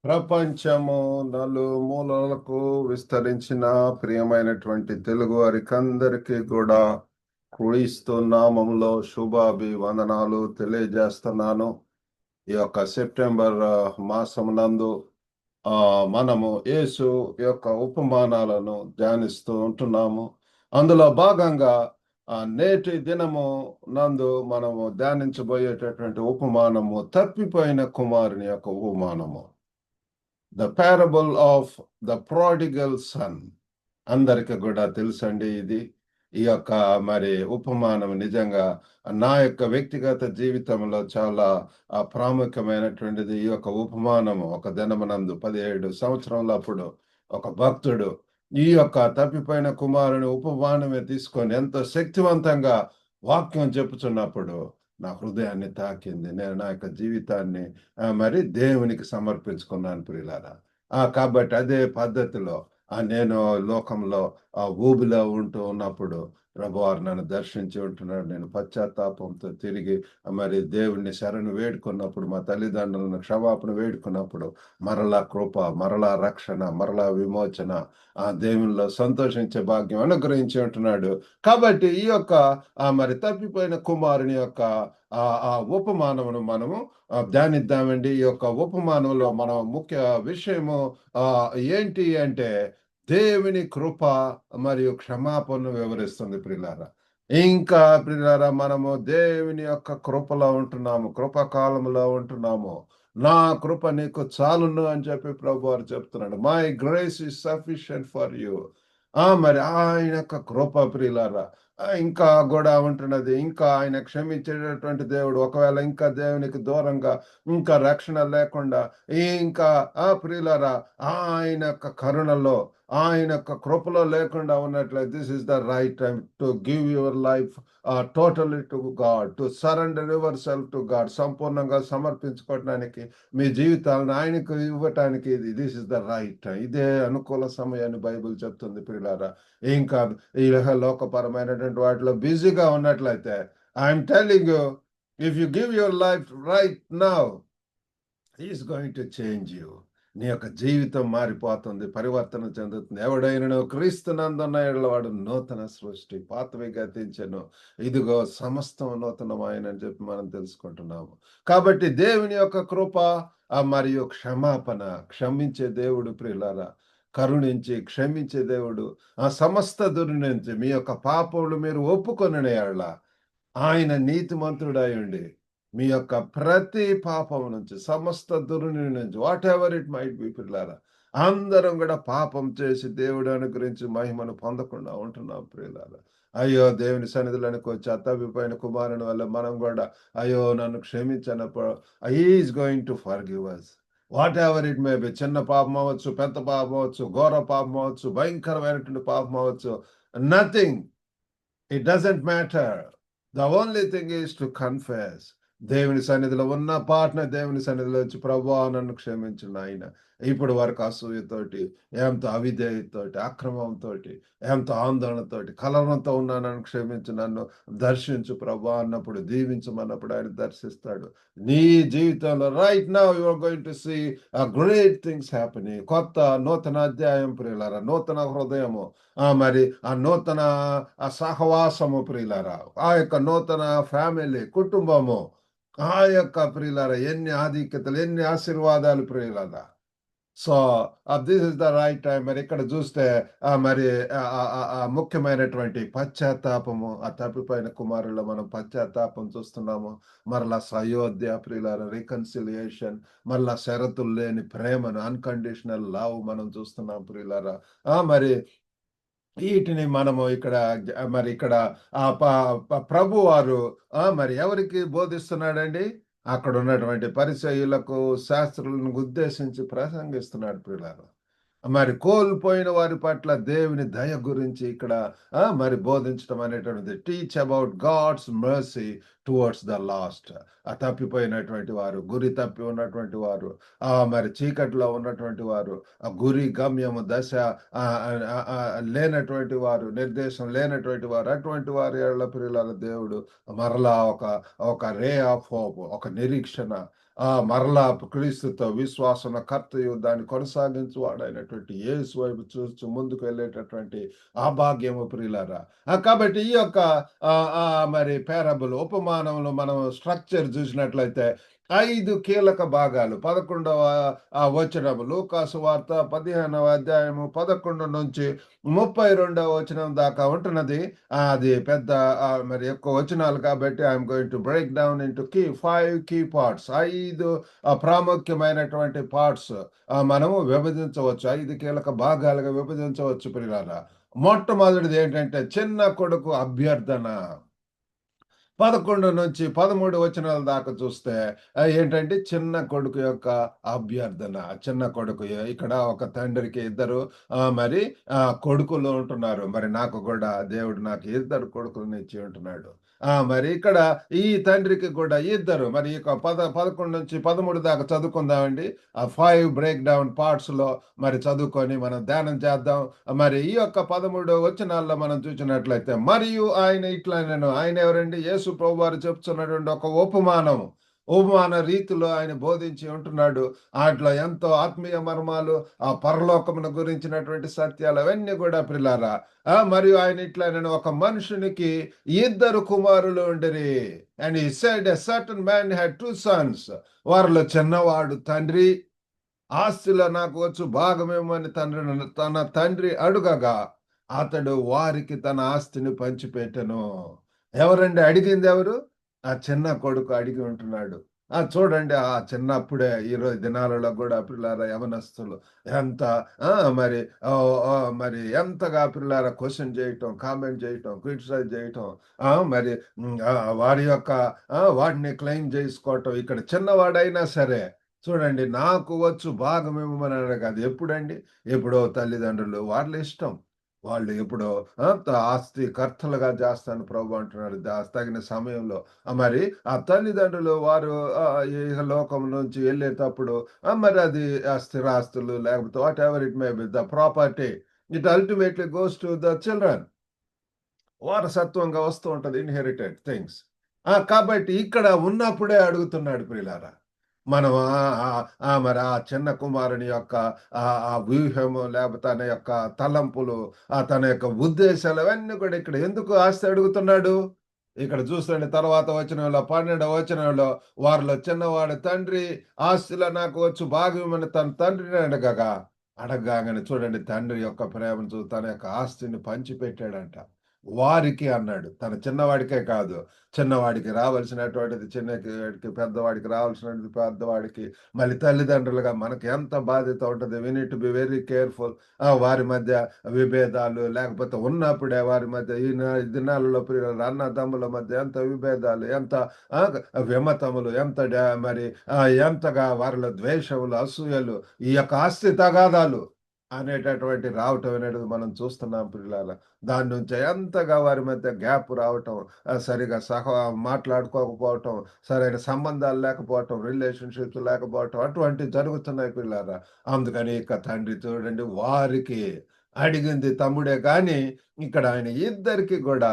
ప్రపంచము నలుమూలలకు విస్తరించిన ప్రియమైనటువంటి తెలుగు వారికందరికీ కూడా క్రీస్తు నామములో శుభాభివందనాలు తెలియజేస్తున్నాను. ఈ యొక్క సెప్టెంబర్ మాసమునందు ఆ మనము యేసు యొక్క ఉపమానాలను ధ్యానిస్తూ ఉంటున్నాము. అందులో భాగంగా నేటి దినము నందు మనము ధ్యానించబోయేటటువంటి ఉపమానము తప్పిపోయిన కుమారుని యొక్క ఉపమానము. The parable of the prodigal son. అందరికి కూడా తెలుసండి ఇది. ఈ యొక్క మరి ఉపమానం నిజంగా నా యొక్క వ్యక్తిగత జీవితంలో చాలా ప్రాముఖ్యమైనటువంటిది. ఈ యొక్క ఉపమానము ఒక దినమునందు 17 సంవత్సరములప్పుడు ఒక భక్తుడు ఈ యొక్క తప్పిపోయిన కుమారుని ఉపమానమే తీసుకొని ఎంతో శక్తివంతంగా వాక్యం చెప్పుచున్నప్పుడు నా హృదయాన్ని తాకింది. నేను నా యొక్క జీవితాన్ని మరి దేవునికి సమర్పించుకున్నాను ప్రియులారా. కాబట్టి అదే పద్ధతిలో నేను లోకంలో ఊబిలో ఉంటూ ఉన్నప్పుడు ప్రభువారు నన్ను దర్శించి ఉంటున్నాడు. నేను పశ్చాత్తాపంతో తిరిగి మరి దేవుణ్ణి శరణు వేడుకున్నప్పుడు, మా తల్లిదండ్రులను క్షమాపణ వేడుకున్నప్పుడు మరలా కృప, మరలా రక్షణ, మరలా విమోచన, ఆ దేవునిలో సంతోషించే భాగ్యం అనుగ్రహించి ఉంటున్నాడు. కాబట్టి ఈ యొక్క మరి తప్పిపోయిన కుమారుని యొక్క ఆ ఉపమానమును మనము ధ్యానిద్దామండి. ఈ యొక్క ఉపమానంలో మనం ముఖ్య విషయము ఏంటి అంటే దేవుని కృప మరియు క్షమాపణను వివరిస్తుంది ప్రియులారా. ఇంకా ప్రియులారా, మనము దేవుని యొక్క కృపలో ఉంటున్నాము, కృపకాలంలో ఉంటున్నాము. నా కృప నీకు చాలును అని చెప్పి ప్రభువారు చెప్తున్నాడు. My grace is sufficient for you. మరి ఆయన యొక్క కృప ప్రియులారా ఇంకా కూడా ఉంటున్నది. ఇంకా ఆయన క్షమించేటటువంటి దేవుడు. ఒకవేళ ఇంకా దేవునికి దూరంగా ఇంకా రక్షణ లేకుండా ఇంకా ప్రియులారా ఆయన యొక్క కరుణలో, ఆయన యొక్క కృపలో లేకుండా ఉన్నట్లయితే this is the right time to give your life totally to God, to surrender your self to God. సంపూర్ణంగా సమర్పించుకోవడానికి మీ జీవితాలను ఆయనకు ఇవ్వటానికి this is the right time. ఇదే అనుకూల సమయాన్ని బైబిల్ చెప్తుంది ప్రియులారా. ఇంకా ఈ లోకపరమైనటువంటి వాటిలో బిజీగా ఉన్నట్లయితే I'm telling you, if you give your life right now, he is going to change you. నీ యొక్క జీవితం మారిపోతుంది, పరివర్తన చెందుతుంది. ఎవడైనా క్రీస్తునందున్న యెడల వాడు నూతన సృష్టి, పాతవి గతించెను, ఇదిగో సమస్తం నూతనమాయనని చెప్పి మనం తెలుసుకుంటున్నాము. కాబట్టి దేవుని యొక్క కృప మరియు క్షమాపణ, క్షమించే దేవుడు ప్రియులారా, కరుణించి క్షమించే దేవుడు. ఆ సమస్త దుర్నించి మీ యొక్క పాపములు మీరు ఒప్పుకొనిన యెడల ఆయన నీతిమంతుడై ఉండి మీ యొక్క ప్రతి పాపం నుంచి, సమస్త దుర్ని నుంచి, what ever it might be ప్రియులారా, అందరం కూడా పాపం చేసి దేవుడు అనుగ్రహించి మహిమను పొందకుండా ఉంటున్నాం ప్రియులారా. అయ్యో, దేవుని సన్నిధిలోనికి వచ్చి తప్పిపోయిన కుమారుని వల్ల మనం కూడా అయ్యో నన్ను క్షమించనప్పుడు he is going to forgive us. Whatever it may be. చిన్న పాపం అవ్వచ్చు, పెద్ద పాపం అవ్వచ్చు, ఘోర పాపం అవ్వచ్చు, భయంకరమైనటువంటి పాపం అవ్వచ్చు. Nothing, it doesn't matter. The only thing is to confess. దేవుని సన్నిధిలో ఉన్న పాటన దేవుని సన్నిధిలో వచ్చి ప్రభువా నన్ను క్షమించు నాయన. ఇప్పుడు వరకు అసూయతోటి, ఎంతో అవిధేయతోటి, అక్రమంతో, ఎంతో ఆందోళనతోటి, కలవరంతో ఉన్నా నన్ను క్షమించు, నన్ను దర్శించు ప్రభువా అన్నప్పుడు, దీవించమన్నప్పుడు ఆయన దర్శిస్తాడు. నీ జీవితంలో right now you are going to see great things happening. కొత్త నూతన అధ్యాయం ప్రియులారా, నూతన హృదయము, మరి ఆ నూతన సహవాసము ప్రియులారా, ఆ యొక్క నూతన ఫ్యామిలీ, కుటుంబము, ఆ యొక్క ప్రియులారా ఎన్ని ఆధిక్యతలు, ఎన్ని ఆశీర్వాదాలు ప్రియులారా. So this is the right time. మరి ఇక్కడ చూస్తే మరి ముఖ్యమైనటువంటి పశ్చాత్తాపము, ఆ తప్పిపోయిన కుమారుల్లో మనం పశ్చాత్తాపం చూస్తున్నాము. మరలా సయోధ్య ప్రియులారా, రికన్సిలియేషన్, మరలా షరతులు లేని ప్రేమను, అన్కండిషనల్ లవ్ మనం చూస్తున్నాం ప్రియులారా. మరి వీటిని మనము ఇక్కడ మరి ఇక్కడ ప్రభు వారు మరి ఎవరికి బోధిస్తున్నాడండి? అక్కడ ఉన్నటువంటి పరిసయ్యులకు, శాస్త్రులను ఉద్దేశించి ప్రసంగిస్తున్నాడు ప్రియులారా. మరి కోల్పోయిన వారి పట్ల దేవుని దయ గురించి ఇక్కడ మరి బోధించడం అనేటువంటిది. Teach about God's mercy towards the lost. తప్పిపోయినటువంటి వారు, గురి తప్పి ఉన్నటువంటి వారు, మరి చీకట్లో ఉన్నటువంటి వారు, గురి గమ్యము దశ లేనటువంటి వారు, నిర్దేశం లేనటువంటి వారు, అటువంటి వారి ఏళ్ల ప్రియులారా దేవుడు మరలా ఒక రే ఆఫ్ హోప్, ఒక నిరీక్షణ, మరలా క్రీస్తుతో విశ్వాసం కర్తయు దాన్ని కొనసాగించువాడైనటువంటి యేసు వైపు చూస్తూ ముందుకు వెళ్ళేటటువంటి ఆ భాగ్యము ప్రియులారా. కాబట్టి ఈ యొక్క మరి పేరబుల్ ఉపమానంలో మనం స్ట్రక్చర్ చూసినట్లయితే 5 కీలక భాగాలు. 11వ వచనము లూకాసు వార్త 15వ అధ్యాయము 11 నుంచి 32వ వచనం దాకా ఉంటున్నది. అది పెద్ద మరి ఎక్కువ వచనాలు కాబట్టి I'm going to break down into 5 key parts. 5 ప్రాముఖ్యమైనటువంటి పార్ట్స్ మనము విభజించవచ్చు. 5 కీలక భాగాలుగా విభజించవచ్చు ప్రియులారా. మొట్టమొదటిది ఏంటంటే చిన్న కొడుకు అభ్యర్థన. 11-13 వచనాల దాకా చూస్తే ఏంటంటే చిన్న కొడుకు యొక్క అభ్యర్థన. చిన్న కొడుకు ఇక్కడ ఒక తండ్రికి ఇద్దరు మరి కొడుకులు ఉంటున్నారు. మరి నాకు కూడా దేవుడు నాకు ఇద్దరు కొడుకులను ఇచ్చి ఉంటున్నాడు. మరి ఇక్కడ ఈ తండ్రికి కూడా ఇద్దరు. మరి ఇక 11-13 దాకా చదువుకుందామండి. ఆ 5 బ్రేక్ డౌన్ పార్ట్స్ లో మరి చదువుకొని మనం ధ్యానం చేద్దాం. మరి ఈ యొక్క 13 వచనాల్లో మనం చూసినట్లయితే మరియు ఆయన ఇట్లా ఆయన ఎవరండి? యేసు ప్రభువారు చెప్తున్నటువంటి ఒక ఉపమాన రీతిలో ఆయన బోధించి ఉంటున్నాడు. వాటిలో ఎంతో ఆత్మీయ మర్మాలు, ఆ పరలోకమును గురించినటువంటి సత్యాలు అవన్నీ కూడా ప్రిలారా. మరియు ఆయన ఇట్లా ఒక మనుషునికి ఇద్దరు కుమారులు ఉండిరి. And he said a certain man had 2 Sons. వారిలో చిన్నవాడు తండ్రి ఆస్తిలో నాకు వచ్చు భాగమేమని తన తండ్రి అడుగగా అతడు వారికి తన ఆస్తిని పంచిపెట్టెను. ఎవరండి అడిగింది ఎవరు? ఆ చిన్న కొడుకు అడిగి ఉంటున్నాడు. చూడండి ఆ చిన్నప్పుడే ఈరోజు దినాలలో కూడా పిల్లారా యవనస్తులు ఎంత మరి మరి ఎంతగా పిల్లారా క్వశ్చన్ చేయటం, కామెంట్ చేయటం, క్రిటిసైజ్ చేయటం, మరి వారి యొక్క వాటిని క్లెయిమ్ చేసుకోవటం. ఇక్కడ చిన్నవాడైనా సరే చూడండి నాకు వచ్చు భాగం ఇవ్వమని అడగదు. ఎప్పుడండి? ఎప్పుడో తల్లిదండ్రులు వాళ్ళ ఇష్టం. వాళ్ళు ఎప్పుడో ఆస్తి కర్తలుగా చేస్తాను ప్రభు అంటున్నాడు. తగిన సమయంలో మరి ఆ తల్లిదండ్రులు వారు ఈ లోకం నుంచి వెళ్ళేటప్పుడు మరి అది స్థిరాస్తులు లేకపోతే what ever it may be the property, it ultimately goes to the children. వారసత్వంగా వస్తూ ఉంటది ఇన్హెరిటెడ్ థింగ్స్. కాబట్టి ఇక్కడ ఉన్నప్పుడే అడుగుతున్నాడు ప్రియులారా. మనం మరి ఆ చిన్న కుమారుని యొక్క ఆ వ్యూహము లేకపోతే తన యొక్క తలంపులు, తన యొక్క ఉద్దేశాలు అవన్నీ కూడా ఇక్కడ ఎందుకు ఆస్తి అడుగుతున్నాడు? ఇక్కడ చూస్తుండే తర్వాత వచనంలో 12వ వచనంలో వారిలో చిన్నవాడు తండ్రి ఆస్తిలో నాకు వచ్చు భాగ్యమని తన తండ్రిని అడగగానే చూడండి తండ్రి యొక్క ప్రేమను చూసి తన యొక్క ఆస్తిని పంచిపెట్టాడంట. వారికి అన్నాడు. తన చిన్నవాడికే కాదు. చిన్నవాడికి రావాల్సినటువంటిది చిన్నవాడికి, పెద్దవాడికి రావాల్సినటువంటిది పెద్దవాడికి. మళ్ళీ తల్లిదండ్రులుగా మనకు ఎంత బాధ్యత ఉంటది. We need to be very careful. వారి మధ్య విభేదాలు లేకపోతే ఉన్నప్పుడే వారి మధ్య ఈ దినాలలో అన్నదమ్ముల మధ్య ఎంత విభేదాలు, ఎంత విమతములు, ఎంత మరి ఎంతగా వారిలో ద్వేషములు, అసూయలు, ఈ యొక్క ఆస్తి తగాదాలు అనేటటువంటి రావటం అనేది మనం చూస్తున్నాం ప్రియులారా. దాని నుంచి ఎంతగా వారి మధ్య గ్యాప్ రావటం, సరిగా మాట్లాడుకోకపోవటం, సరైన సంబంధాలు లేకపోవటం, రిలేషన్‌షిప్స్ లేకపోవటం అటువంటివి జరుగుతున్నాయి పిల్లారా. అందుకని ఇక తండ్రి చూడండి వారికి అడిగింది తమ్ముడే గాని ఇక్కడ ఆయన ఇద్దరికి కూడా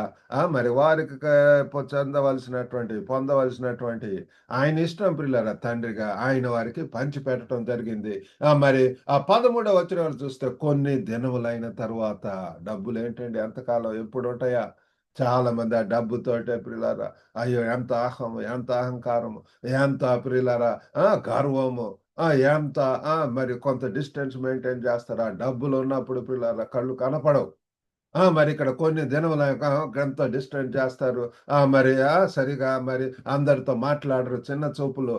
మరి వారికి పొందవలసినటువంటి ఆయన ఇష్టం ప్రియులారా తండ్రిగా ఆయన వారికి పంచిపెట్టడం జరిగింది. మరి ఆ 13వ వచనాలు చూస్తే కొన్ని దినములైన తరువాత డబ్బులేంటండి ఎంతకాలం ఎప్పుడుంటాయా? చాలా మంది ఆ డబ్బుతోటే ప్రియులారా అయ్యో ఎంత ఎంత అహంకారము, ఎంత ప్రియులారా గర్వము, ఎంత మరి కొంత డిస్టెన్స్ మెయింటైన్ చేస్తారు. ఆ డబ్బులు ఉన్నప్పుడు పిల్లల కళ్ళు కనపడవు. మరి ఇక్కడ కొన్ని దినముల ఎంతో డిస్టెన్స్ చేస్తారు. మరి సరిగా మరి అందరితో మాట్లాడరు. చిన్న చూపులు,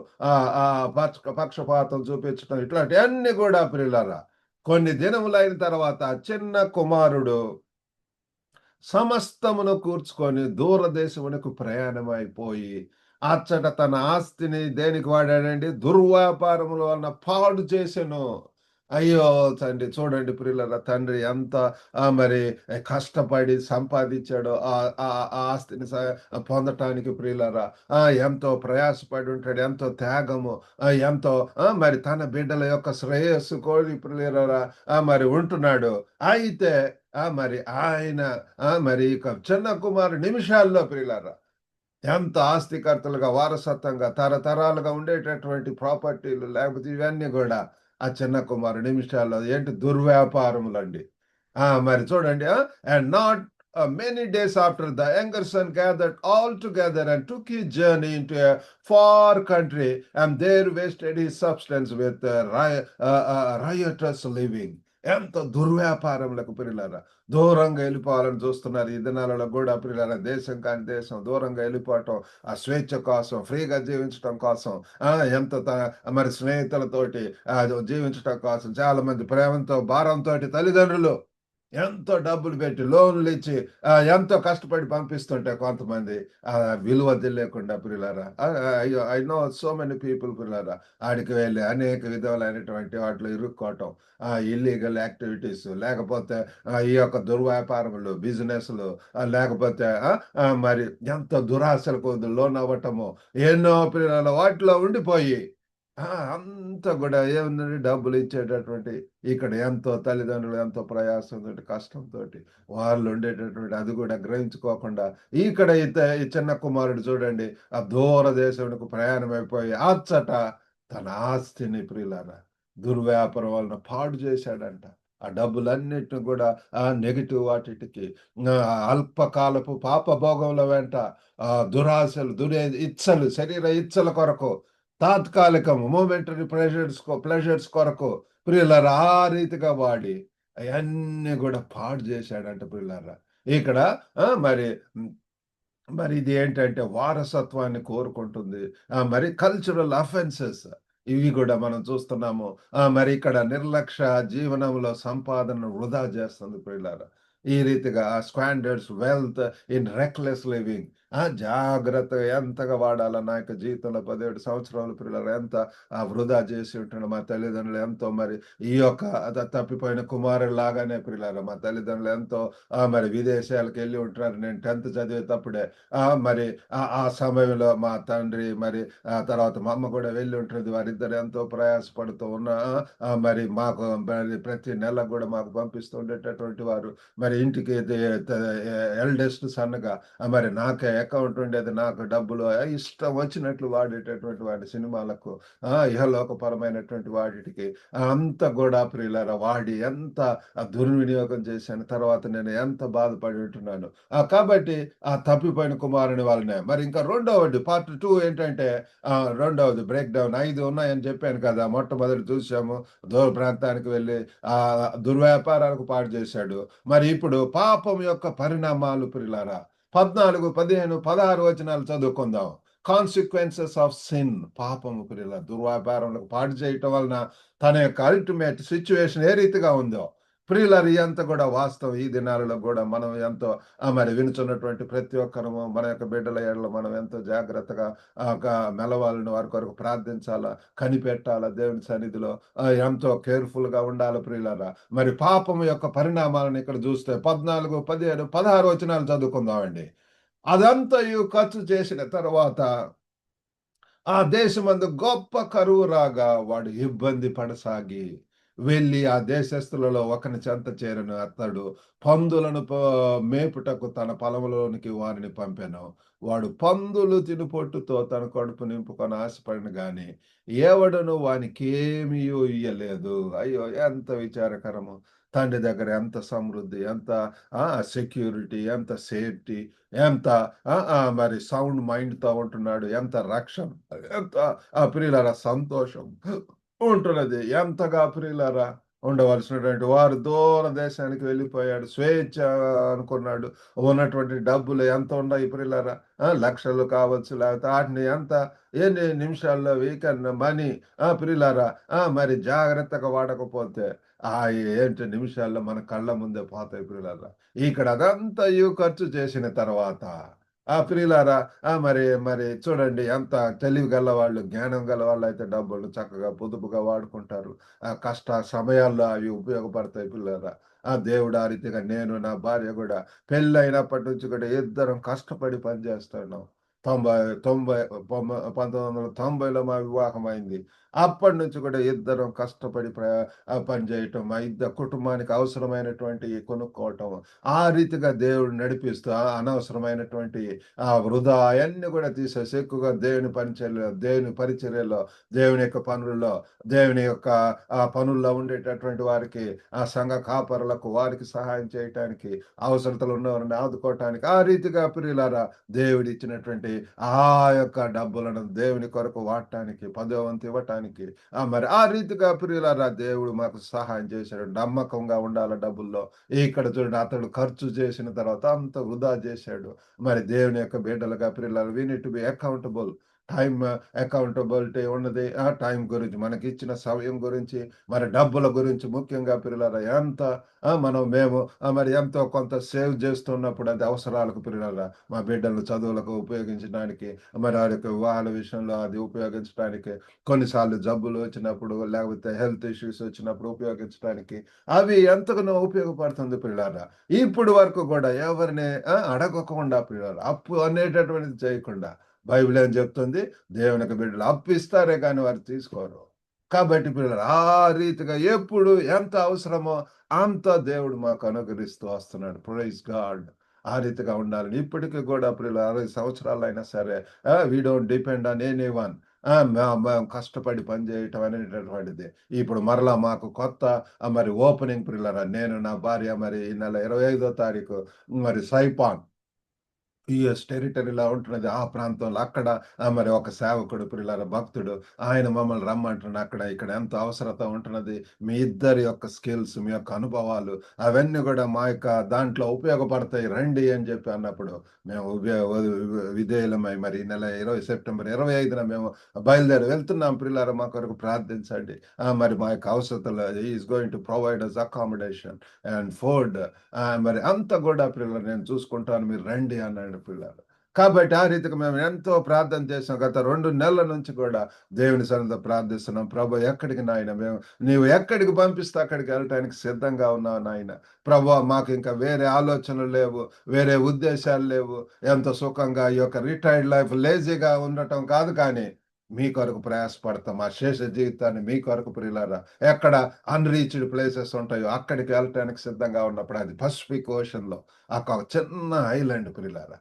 పక్షపాతం చూపించడం ఇట్లాంటివన్నీ కూడా ప్రియులారా కొన్ని దినములైన తర్వాత చిన్న కుమారుడు సమస్తమును కూర్చుకొని దూరదేశమునకు ప్రయాణమైపోయి అచ్చట తన ఆస్తిని దేనికి వాడాడండి? దుర్వ్యాపారముల వలన పాడు చేసెను. అయ్యో తండ్రి చూడండి ప్రియులారా తండ్రి ఎంత మరి కష్టపడి సంపాదించాడో ఆ ఆస్తిని పొందటానికి ప్రియులారా ఎంతో ప్రయాసపడి ఉంటాడు. ఎంతో త్యాగము, ఎంతో మరి తన బిడ్డల యొక్క శ్రేయస్సు కోరి ప్రియులారా మరి ఉంటున్నాడు. అయితే మరి ఆయన మరి ఇక చిన్న కుమారు నిమిషాల్లో ప్రియులారా ఎంత ఆస్తికర్తలుగా వారసత్వంగా తరతరాలుగా ఉండేటటువంటి ప్రాపర్టీలు లేకపోతే ఇవన్నీ కూడా ఆ చిన్న కుమారుడు నిమిషాల్లో ఏంటి దుర్వ్యాపారములండి. మరి చూడండి. And not many days after the younger son gathered all together and took his journey into a far country and there wasted his substance with riotous living. ఎంత దుర్వ్యాపారములకు ప్రియులారా దూరంగా వెళ్ళిపోవాలని చూస్తున్నారు ఈ దినాలలో కూడా ప్రియులారా. దేశం కాని దేశం దూరంగా వెళ్ళిపోవటం, ఆ స్వేచ్ఛ కోసం, ఫ్రీగా జీవించడం కోసం, ఎంత మరి స్నేహితులతోటి జీవించడం కోసం చాలా మంది ప్రేమతో భారంతో తల్లిదండ్రులు ఎంతో డబ్బులు పెట్టి లోన్లు ఇచ్చి ఎంతో కష్టపడి పంపిస్తుంటే కొంతమంది విలువ తెలియకుండా ప్రియులారా. I know so many people ప్రియులారా. ఆడికి వెళ్ళి అనేక విధాలైనటువంటి వాటిలో ఇరుక్కోవటం, ఇల్లీగల్ యాక్టివిటీస్, లేకపోతే ఈ యొక్క దుర్వ్యాపారములు, బిజినెస్లు, లేకపోతే మరి ఎంత దురాశలకు లోనవ్వటము, ఎన్నో ప్రియులారా వాటిలో ఉండిపోయి అంతా కూడా ఏముందండి డబ్బులు ఇచ్చేటటువంటి ఇక్కడ ఎంతో తల్లిదండ్రులు ఎంతో ప్రయాసంతోటి, కష్టంతోటి వాళ్ళు ఉండేటటువంటి అది కూడా గ్రహించుకోకుండా ఇక్కడ ఈ చిన్న కుమారుడు చూడండి ఆ దూర దేశమునకు ప్రయాణం అయిపోయి అచ్చట తన ఆస్తిని ప్రియులారా దుర్వ్యాపారం వలన పాడు చేశాడంట. ఆ డబ్బులన్నిటిని కూడా నెగటివ్ వాటికి అల్పకాలపు పాప భోగముల వెంట దురాశలు, ఇచ్చలు, శరీర ఇచ్చల కొరకు తాత్కాలికము మొమెంటరీ ప్లెజర్స్ కొరకు ప్రియులారా ఆ రీతిగా వాడి అయన్నీ కూడా పాడు చేశాడంట ప్రియులారా. ఇక్కడ మరి మరి ఇది ఏంటంటే వారసత్వాన్ని కోరుకుంటుంది. మరి కల్చరల్ అఫెన్సెస్ ఇవి కూడా మనం చూస్తున్నాము. మరి ఇక్కడ నిర్లక్ష్య జీవనంలో సంపాదనను వృధా చేస్తుంది ప్రియులారా. ఈ రీతిగా స్క్వాండర్స్ వెల్త్ ఇన్ రెక్లెస్ లివింగ్. జాగ్రత్తగా ఎంతగా వాడాలా నా యొక్క జీవితంలో 17 సంవత్సరాలు ప్రియులారా ఎంత వృధా చేసి ఉంటాడు. మా తల్లిదండ్రులు ఎంతో మరి ఈ యొక్క తప్పిపోయిన కుమారుడు లాగానే ప్రియులారా మా తల్లిదండ్రులు ఎంతో మరి విదేశాలకు వెళ్ళి ఉంటారు. నేను 10th చదివేటప్పుడే మరి ఆ సమయంలో మా తండ్రి మరి తర్వాత మా అమ్మ కూడా వెళ్ళి ఉంటుంది. వారిద్దరు ఎంతో ప్రయాసపడుతూ ఉన్న మరి మాకు మరి ప్రతి నెల కూడా మాకు పంపిస్తూ ఉండేటటువంటి వారు. మరి ఇంటికి ఎల్డెస్ట్ సన్‌గా మరి నాకే అకౌంట్ ఉండేది. నాకు డబ్బులు ఇష్టం వచ్చినట్లు వాడేటటువంటి వాడి సినిమాలకు, ఇహలోకపరమైనటువంటి వాటికి అంత కూడా ప్రియులారా వాడి ఎంత దుర్వినియోగం చేశాను. తర్వాత నేను ఎంత బాధపడి ఉంటున్నాను. కాబట్టి ఆ తప్పిపోయిన కుమారుని వల్లనే. మరి ఇంకా రెండవది పార్ట్ 2 ఏంటంటే రెండవది బ్రేక్ డౌన్ 5 ఉన్నాయని చెప్పాను కదా! మొట్టమొదటి చూసాము. దూర ప్రాంతానికి వెళ్లి దుర్వ్యాపారాలకు పాడు చేశాడు. మరి ఇప్పుడు పాపం యొక్క పరిణామాలు ప్రియులారా 14, 15, 16 వచనాలు చదువుకుందాం. కాన్సిక్వెన్సెస్ ఆఫ్ సిన్ పాపము ప్రియులారా దుర్వ్యాపారములకు పాడు చేయటం వలన తన యొక్క అల్టిమేట్ సిట్యుయేషన్ ఏ రీతిగా ఉందో ప్రియులారా ఇదంతా కూడా వాస్తవం. ఈ దినాలలో కూడా మనం ఎంతో మరి వినుచున్నటువంటి ప్రతి ఒక్కరము మన యొక్క బిడ్డల ఎడల మనం ఎంతో జాగ్రత్తగా మెలవాలని వారి కొరకు ప్రార్థించాలా, కనిపెట్టాలా దేవుని సన్నిధిలో ఎంతో కేర్‌ఫుల్‌గా ఉండాలి ప్రియులారా. మరి పాపము యొక్క పరిణామాలను ఇక్కడ చూస్తే 14, 15, 16 వచనాలు చదువుకుందామండి. అదంతయు ఖర్చు చేసిన తరువాత ఆ దేశమందు గొప్ప కరువు రాగా వాడు ఇబ్బంది పడసాగి వెళ్ళి ఆ దేశస్థులలో ఒకని చెంత చేరిన అతడు పందులను మేపుటకు తన పొలంలోనికి వారిని పంపెను. వాడు పందులు తినుపొట్టుతో తన కడుపు నింపుకొని ఆశపడిన గాని ఎవడును వానికేమీయూ ఇయ్యలేదు. అయ్యో ఎంత విచారకరము. తండ్రి దగ్గర ఎంత సమృద్ధి, ఎంత సెక్యూరిటీ, ఎంత సేఫ్టీ, ఎంత మరి సౌండ్ మైండ్‌తో ఉంటున్నాడు. ఎంత రక్షణ, ఎంత ప్రియులారా సంతోషం ఉంటున్నది. ఎంతగా ప్రియులారా ఉండవలసినటువంటి వారు దూర దేశానికి వెళ్ళిపోయాడు. స్వేచ్ఛ అనుకున్నాడు. ఉన్నటువంటి డబ్బులు ఎంత ఉన్నాయి ప్రియులారా? లక్షలు కావచ్చు, లేకపోతే ఆటిని ఎంత ఎన్ని నిమిషాల్లో వీకెండ్ మనీ ప్రియులారా మరి జాగ్రత్తగా వాడకపోతే ఆ ఏంటి నిమిషాల్లో మన కళ్ళ ముందే పోతాయి ప్రియులారా. ఇక్కడ అదంతయు ఖర్చు చేసిన తర్వాత ప్రియులారా మరి మరి చూడండి ఎంత తెలివి గలవాళ్ళు, జ్ఞానం గలవాళ్ళైతే డబ్బులు చక్కగా పొదుపుగా వాడుకుంటారు. కష్ట సమయాల్లో అవి ఉపయోగపడతాయి పిల్లరా. దేవుడు ఆ రీతిగా నేను, నా భార్య కూడా పెళ్ళైనప్పటి నుంచి కూడా ఇద్దరం కష్టపడి పనిచేస్తున్నాం. తొంభై తొంభై 1990లో మా వివాహం అయింది. అప్పటి నుంచి కూడా ఇద్దరం కష్టపడి పని చేయటం, మా ఇద్దరు కుటుంబానికి అవసరమైనటువంటియి కొనుక్కోవటం, ఆ రీతిగా దేవుడు నడిపిస్తూ అనవసరమైనటువంటి వృధా అయన్నీ కూడా తీసేసి ఎక్కువగా దేవుని పరిచర్యలో, దేవుని యొక్క పనుల్లో, దేవుని యొక్క పనుల్లో ఉండేటటువంటి వారికి, ఆ సంఘ కాపరులకు, వారికి సహాయం చేయటానికి, అవసరతలు ఉన్నవారిని ఆదుకోవటానికి, ఆ రీతిగా ప్రియులారా దేవుడిచ్చినటువంటి ఆ యొక్క డబ్బులను దేవుని కొరకు వాడటానికి, పదో వంతు ఇవ్వటానికి, మరి ఆ రీతిగా ప్రియులారా దేవుడు మాకు సహాయం చేశాడు. నమ్మకంగా ఉండాల డబ్బుల్లో. ఇక్కడ చూడండి, అతడు ఖర్చు చేసిన తర్వాత అంత వృధా చేశాడు. మరి దేవుని యొక్క బిడ్డలుగా ప్రియులారా we need to be accountable. Time accountability ఉన్నది. టైం గురించి, మనకిచ్చిన సమయం గురించి, మరి డబ్బుల గురించి ముఖ్యంగా ప్రియులారా ఎంత మేము మరి ఎంతో కొంత సేవ్ చేస్తున్నప్పుడు అది అవసరాలకు ప్రియులారా, మా బిడ్డలు చదువులకు ఉపయోగించడానికి, మరి వారి యొక్క వివాహాల విషయంలో అది ఉపయోగించడానికి, కొన్నిసార్లు జబ్బులు వచ్చినప్పుడు, లేకపోతే హెల్త్ ఇష్యూస్ వచ్చినప్పుడు ఉపయోగించడానికి, అవి ఎంతగానో ఉపయోగపడుతుంది ప్రియులారా. ఇప్పుడు వరకు కూడా ఎవరిని అడగకుండా ప్రియులారా, అప్పు అనేటటువంటిది చేయకుండా, బైబిల్ ఏం చెప్తుంది? దేవునికి బిడ్డలు అప్పు ఇస్తారే కానీ వారు తీసుకోరు. కాబట్టి పిల్లలు ఆ రీతిగా ఎప్పుడు ఎంత అవసరమో అంత దేవుడు మాకు అనుగ్రహిస్తూ వస్తున్నాడు. Praise God. ఆ రీతిగా ఉండాలని ఇప్పటికి కూడా పిల్లలు 60 సంవత్సరాలైనా సరే we don't depend on anyone. మేము కష్టపడి పని చేయటం అనేటటువంటిది. ఇప్పుడు మరలా మాకు కొత్త మరి ఓపెనింగ్ ప్రియులారా, నేను నా భార్య మరి ఈ నెల 25వ తారీఖు మరి సైపాన్ యూఎస్ టెరిటరీలో ఉంటున్నది. ఆ ప్రాంతంలో అక్కడ మరి ఒక సేవకుడు ప్రియులారా, భక్తుడు, ఆయన మమ్మల్ని రమ్మంటున్నాడు. ఇక్కడ ఎంతో అవసరత ఉంటున్నది. మీ ఇద్దరి యొక్క స్కిల్స్, మీ యొక్క అనుభవాలు అవన్నీ కూడా మా యొక్క దాంట్లో ఉపయోగపడతాయి రండి అని చెప్పి అన్నప్పుడు, మేము విధేయులమై మరి ఈ నెల సెప్టెంబర్ 25న మేము బయలుదేరి వెళ్తున్నాం. ప్రియులారా, మా కొరకు ప్రార్థించండి. మరి మా యొక్క అవసరతలు is going to provide us accommodation and food. మరి అంతా కూడా పిల్లలు నేను చూసుకుంటాను, మీరు రండి అన్నాడు పిల్లలు. కాబట్టి ఆ రీతిగా మేము ఎంతో ప్రార్థన చేసాం. గత 2 నెలల నుంచి కూడా దేవుని సన్నిధిలో ప్రార్థిస్తున్నాం. ప్రభు ఎక్కడికి నాయన నీవు ఎక్కడికి పంపిస్తే అక్కడికి వెళ్ళటానికి సిద్ధంగా ఉన్నావు నాయన. ప్రభువా, మాకు ఇంకా వేరే ఆలోచనలు లేవు, వేరే ఉద్దేశాలు లేవు. ఎంతో సుఖంగా ఈ యొక్క రిటైర్డ్ లైఫ్ లేజీగా ఉండటం కాదు కానీ, మీ కొరకు ప్రయాసపడతాం. ఆ శేష జీవితాన్ని మీ కొరకు ప్రియులారా, ఎక్కడ అన్‌రీచ్డ్ ప్లేసెస్ ఉంటాయో అక్కడికి వెళ్ళటానికి సిద్ధంగా ఉన్నప్పుడు, అది పసిఫిక్ ఓషన్‌లో ఒక చిన్న ఐలాండ్ ప్రియులారా.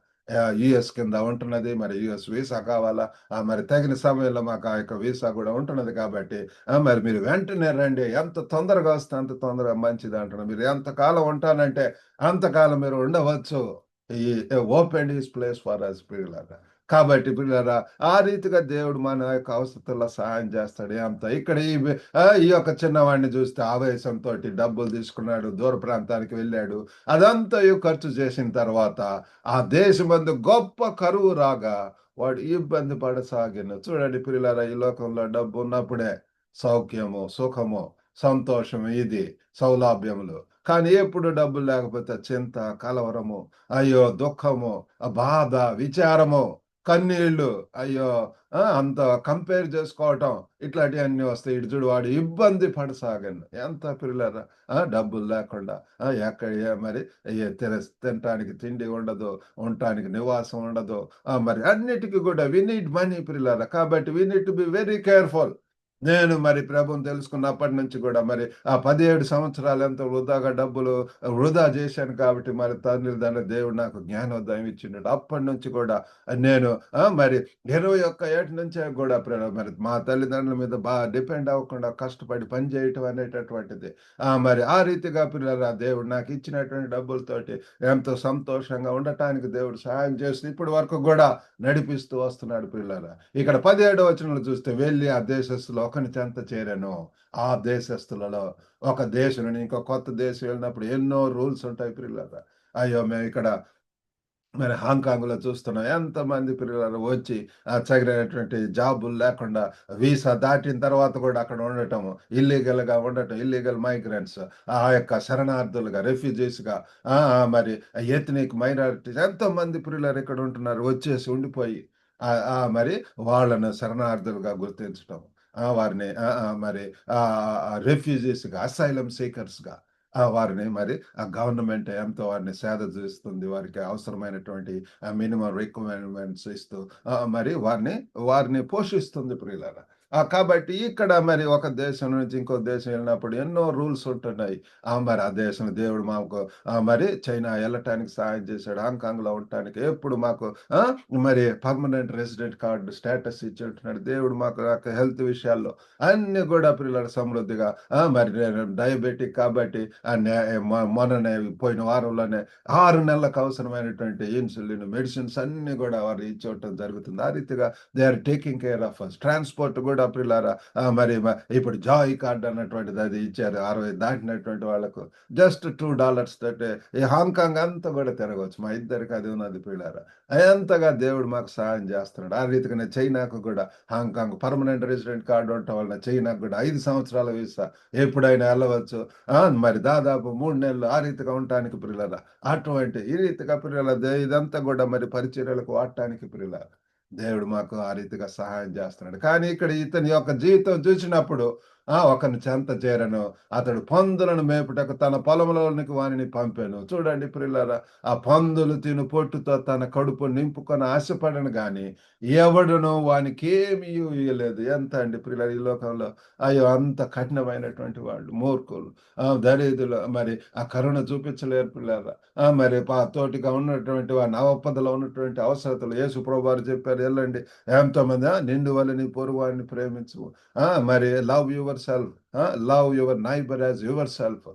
యూఎస్ కింద ఉంటున్నది. మరి యూఎస్ వీసా కావాలా? మరి తగిన సమయంలో మాకు ఆ యొక్క వీసా కూడా ఉంటున్నది కాబట్టి, మరి మీరు వెంటనే రండి. ఎంత తొందరగా వస్తే అంత తొందరగా మంచిది అంటున్నాను. మీరు ఎంతకాలం ఉంటానంటే అంతకాలం మీరు ఉండవచ్చు. ఈ open his place for us ప్రియులారా. కాబట్టి ప్రియులారా, ఆ రీతిగా దేవుడు మన యొక్క అవసరతల్లో సహాయం చేస్తాడు. ఇక్కడ ఈ యొక్క చిన్నవాడిని చూస్తే ఆవేశంతోటి డబ్బులు తీసుకున్నాడు, దూర ప్రాంతానికి వెళ్ళాడు. అదంతయు ఖర్చు చేసిన తర్వాత ఆ దేశమందు గొప్ప కరువు రాగా వాడు ఇబ్బంది పడసాగాను. చూడండి ప్రియులారా, ఈ లోకంలో డబ్బు ఉన్నప్పుడే సౌఖ్యము, సుఖము, సంతోషము, ఇది సౌలాభ్యములు. కానీ ఎప్పుడు డబ్బులు లేకపోతే చింత, కలవరము, అయ్యో దుఃఖము, బాధ, విచారము, కన్నీళ్ళు, అయ్యో అంత కంపేర్ చేసుకోవటం, ఇట్లాంటివన్నీ వస్తాయి. ఇటు చూడు వాడు ఇబ్బంది పడసాగాను. ఎంత ప్రియులారా, డబ్బులు లేకుండా మరి తినటానికి తిండి ఉండదు, ఉండటానికి నివాసం ఉండదు. మరి అన్నిటికి కూడా వి నీడ్ మనీ ప్రియులారా. కాబట్టి we need to be very careful. నేను మరి ప్రభువుని తెలుసుకున్నప్పటి నుంచి కూడా మరి ఆ 17 సంవత్సరాలు ఎంతో డబ్బులు వృధా చేశాను కాబట్టి, మరి తండ్రి దేవుడు నాకు జ్ఞానోదయం ఇచ్చిండు. అప్పటి నుంచి కూడా నేను మరి 21 ఏట నుంచే కూడా మరి మా తల్లిదండ్రుల మీద డిపెండ్ అవ్వకుండా కష్టపడి పని చేయటం అనేటటువంటిది. మరి ఆ రీతిగా పిల్లరా, దేవుడు నాకు ఇచ్చినటువంటి డబ్బులతోటి ఎంతో సంతోషంగా ఉండటానికి దేవుడు సహాయం చేస్తూ ఇప్పటి వరకు కూడా నడిపిస్తూ వస్తున్నాడు పిల్లరా. ఇక్కడ 17వ వచనంలో చూస్తే, వెళ్ళి ఆ దేశస్థులు ఒకని చెంత చేరాను. ఆ దేశస్థులలో ఒక దేశం నుండి ఇంకో కొత్త దేశం వెళ్ళినప్పుడు ఎన్నో రూల్స్ ఉంటాయి ప్రియులారా. అయ్యో, మేము ఇక్కడ మరి హాంకాంగ్‌లో చూస్తున్నాం. ఎంతమంది పిల్లలు వచ్చి సరైనటువంటి జాబులు లేకుండా వీసా దాటిన తర్వాత కూడా అక్కడ ఉండటం, ఇల్లీగల్‌గా ఉండటం, ఇల్లీగల్ మైగ్రెంట్స్, ఆ యొక్క శరణార్థులుగా, రెఫ్యూజీస్‌గా, మరి ఎథ్నిక్ మైనారిటీస్ ఎంతోమంది పిల్లలు ఇక్కడ ఉంటున్నారు. వచ్చేసి ఉండిపోయి మరి వాళ్ళను శరణార్థులుగా గుర్తించటం. వారిని మరి రెఫ్యూజీస్‌గా, అసైలమ్ సీకర్స్‌గా, వారిని మరి ఆ గవర్నమెంట్ ఎంతో వారిని సేద తీస్తుంది. వారికి అవసరమైనటువంటి మినిమమ్ రిక్వైర్మెంట్స్ ఇస్తూ మరి వారిని పోషిస్తుంది ప్రియులారా. కాబట్టి ఇక్కడ మరి ఒక దేశం నుంచి ఇంకో దేశం వెళ్ళినప్పుడు ఎన్నో రూల్స్ ఉంటున్నాయి. మరి ఆ దేశం దేవుడు మాకు మరి చైనా వెళ్ళటానికి సహాయం చేశాడు. హాంకాంగ్‌లో ఉండటానికి ఎప్పుడు మాకు ఆ! మరి పర్మనెంట్ రెసిడెంట్ కార్డ్ స్టేటస్ ఇచ్చి ఉంటున్నాడు. దేవుడు మాకు నాకు హెల్త్ విషయాల్లో అన్నీ గూడా పిల్లలు సమృద్ధిగా మరి నేను డయాబెటిక్ కాబట్టి మొన్ననే పోయిన వారంలోనే 6 నెలలకు అవసరమైనటువంటి ఇన్సులిన్, మెడిసిన్స్ అన్నీ గూడా వారు ఇచ్చివ్వటం జరుగుతుంది. ఆ రీతిగా they are taking care of us. Transport గూడా ప్రియులారా ఇప్పుడు జాయ్ కార్డ్ అన్నటువంటిది అది ఇచ్చారు. 60 దాటినటువంటి వాళ్ళకు జస్ట్ $2 తోటే ఈ హాంకాంగ్ అంతా గూడా తిరగొచ్చు. మా ఇద్దరికి అది ఉన్నది ప్రియులారా. ఎంతగా దేవుడు మాకు సహాయం చేస్తున్నాడు. ఆ రీతిగానే చైనాకు గూడా హాంకాంగ్ పర్మనెంట్ రెసిడెంట్ కార్డ్ ఉండటం వలన చైనాకు గూడా 5 సంవత్సరాల వీసా ఎప్పుడైనా ఎళ్ళవచ్చు. మరి దాదాపు 3 నెలలు ఆ రీతిగా ఉండటానికి ప్రియులారా. ఈ రీతిగా ప్రియులారా ఇదంతా గూడా మరి పరిచర్యలకు వాడటానికి ప్రియులారా. దేవుడు మాకు ఆ రీతిగా సహాయం చేస్తున్నాడు. కానీ ఇక్కడ ఇతని యొక్క జీవితం చూసినప్పుడు ఒకని చెంత చేరెను. అతడు పందులను మేపుటకు తన పొలంలోనికి వానిని పంపాను. చూడండి ప్రియులారా, ఆ పందులు తిను పొట్టుతో తన కడుపు నింపుకొని ఆశపడను గాని ఎవడును వానికేమీ ఇయ్యలేదు. ఎంత అండి ప్రియులారా ఈ లోకంలో. అయ్యో! అంత కఠినమైనటువంటి వాళ్ళు, మూర్ఖులు, దరిద్రులు మరి ఆ కరుణ చూపించలేరు పిల్లారా. మరి తోటిగా ఉన్నటువంటి వారిని ఆపదలో ఉన్నటువంటి అవసరతలు యేసు ప్రభువారు చెప్పారు ఎళ్ళండి. ఎంతోమంది నిండు వలె నీ పొరుగువాడిని ప్రేమించు. మరి love your self. Love your neighbour as your self.